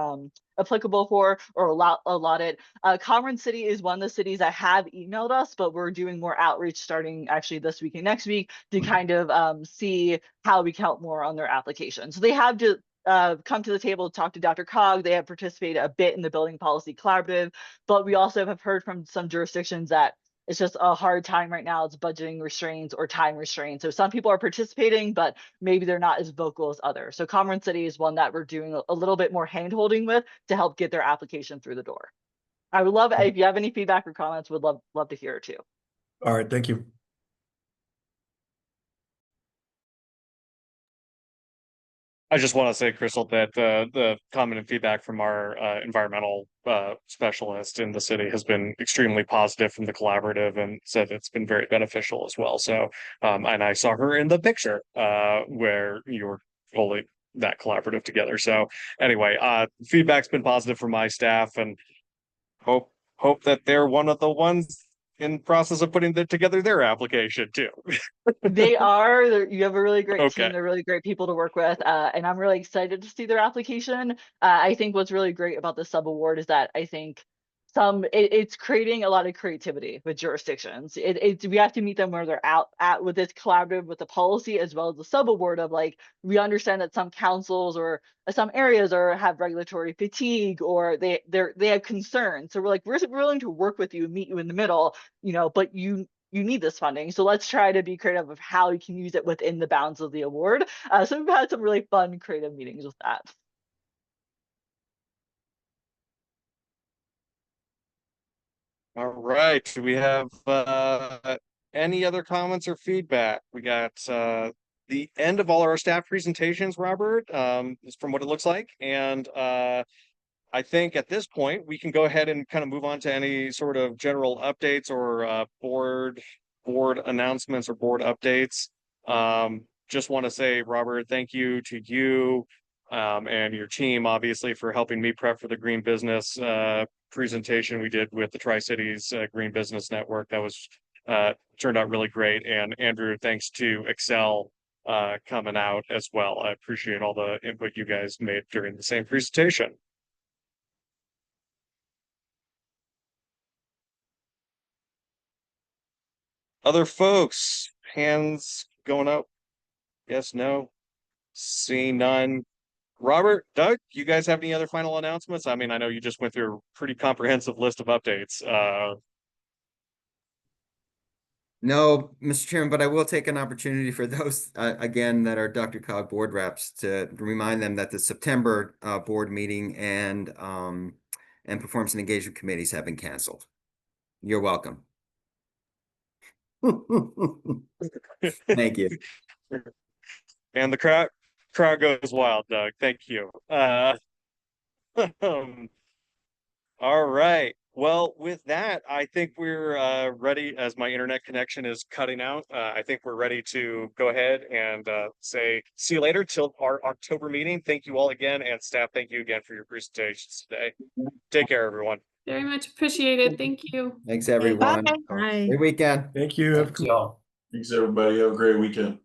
applicable for or allotted. Commerce City is one of the cities that have emailed us, but we're doing more outreach starting actually this week and next week to kind of see how we can help more on their application. So they have to come to the table to talk to DRCOG. They have participated a bit in the Building Policy Collaborative, but we also have heard from some jurisdictions that it's just a hard time right now. It's budgeting restraints or time restraints. So some people are participating, but maybe they're not as vocal as others. So Commerce City is one that we're doing a little bit more hand holding with to help get their application through the door. I would love, if you have any feedback or comments, would love to hear it too. All right, thank you. I just want to say, Crystal, that the comment and feedback from our environmental specialist in the city has been extremely positive from the collaborative, and said it's been very beneficial as well. So, and I saw her in the picture where you were fully that collaborative together. So anyway, feedback's been positive from my staff, and hope that they're one of the ones in process of putting together their application too. They are. You have a really great Okay. team. They're really great people to work with, and I'm really excited to see their application. I think what's really great about the sub award is that I think it's creating a lot of creativity with jurisdictions. We have to meet them where they're at with this collaborative with the policy as well as the sub award of like, we understand that some councils or some areas have regulatory fatigue or they have concerns. So we're like, we're willing to work with you, meet you in the middle, but you need this funding. So let's try to be creative of how you can use it within the bounds of the award. So we've had some really fun, creative meetings with that. All right. Do we have any other comments or feedback? We got the end of all our staff presentations, Robert, from what it looks like. And I think at this point, we can go ahead and kind of move on to any sort of general updates or board announcements or board updates. Just want to say, Robert, thank you to you and your team, obviously, for helping me prep for the Green Business presentation we did with the Tri-Cities Green Business Network. That was turned out really great. And Andrew, thanks to Excel coming out as well. I appreciate all the input you guys made during the same presentation. Other folks, hands going up? Yes, no? Seeing none. Robert, Doug, you guys have any other final announcements? I mean, I know you just went through a pretty comprehensive list of updates. No, Mr. Chairman, but I will take an opportunity for those, again, that are DRCOG board reps to remind them that the September board meeting and performance and engagement committees have been canceled. You're welcome. Thank you. And the crowd goes wild, Doug. Thank you. All right. Well, with that, I think we're ready, as my internet connection is cutting out. I think we're ready to go ahead and say see you later till our October meeting. Thank you all again, and staff, thank you again for your presentations today. Take care, everyone. Very much appreciated. Thank you. Thanks, everyone. Bye. Good weekend. Thank you. Thank y'all. Thanks, everybody. Have a great weekend.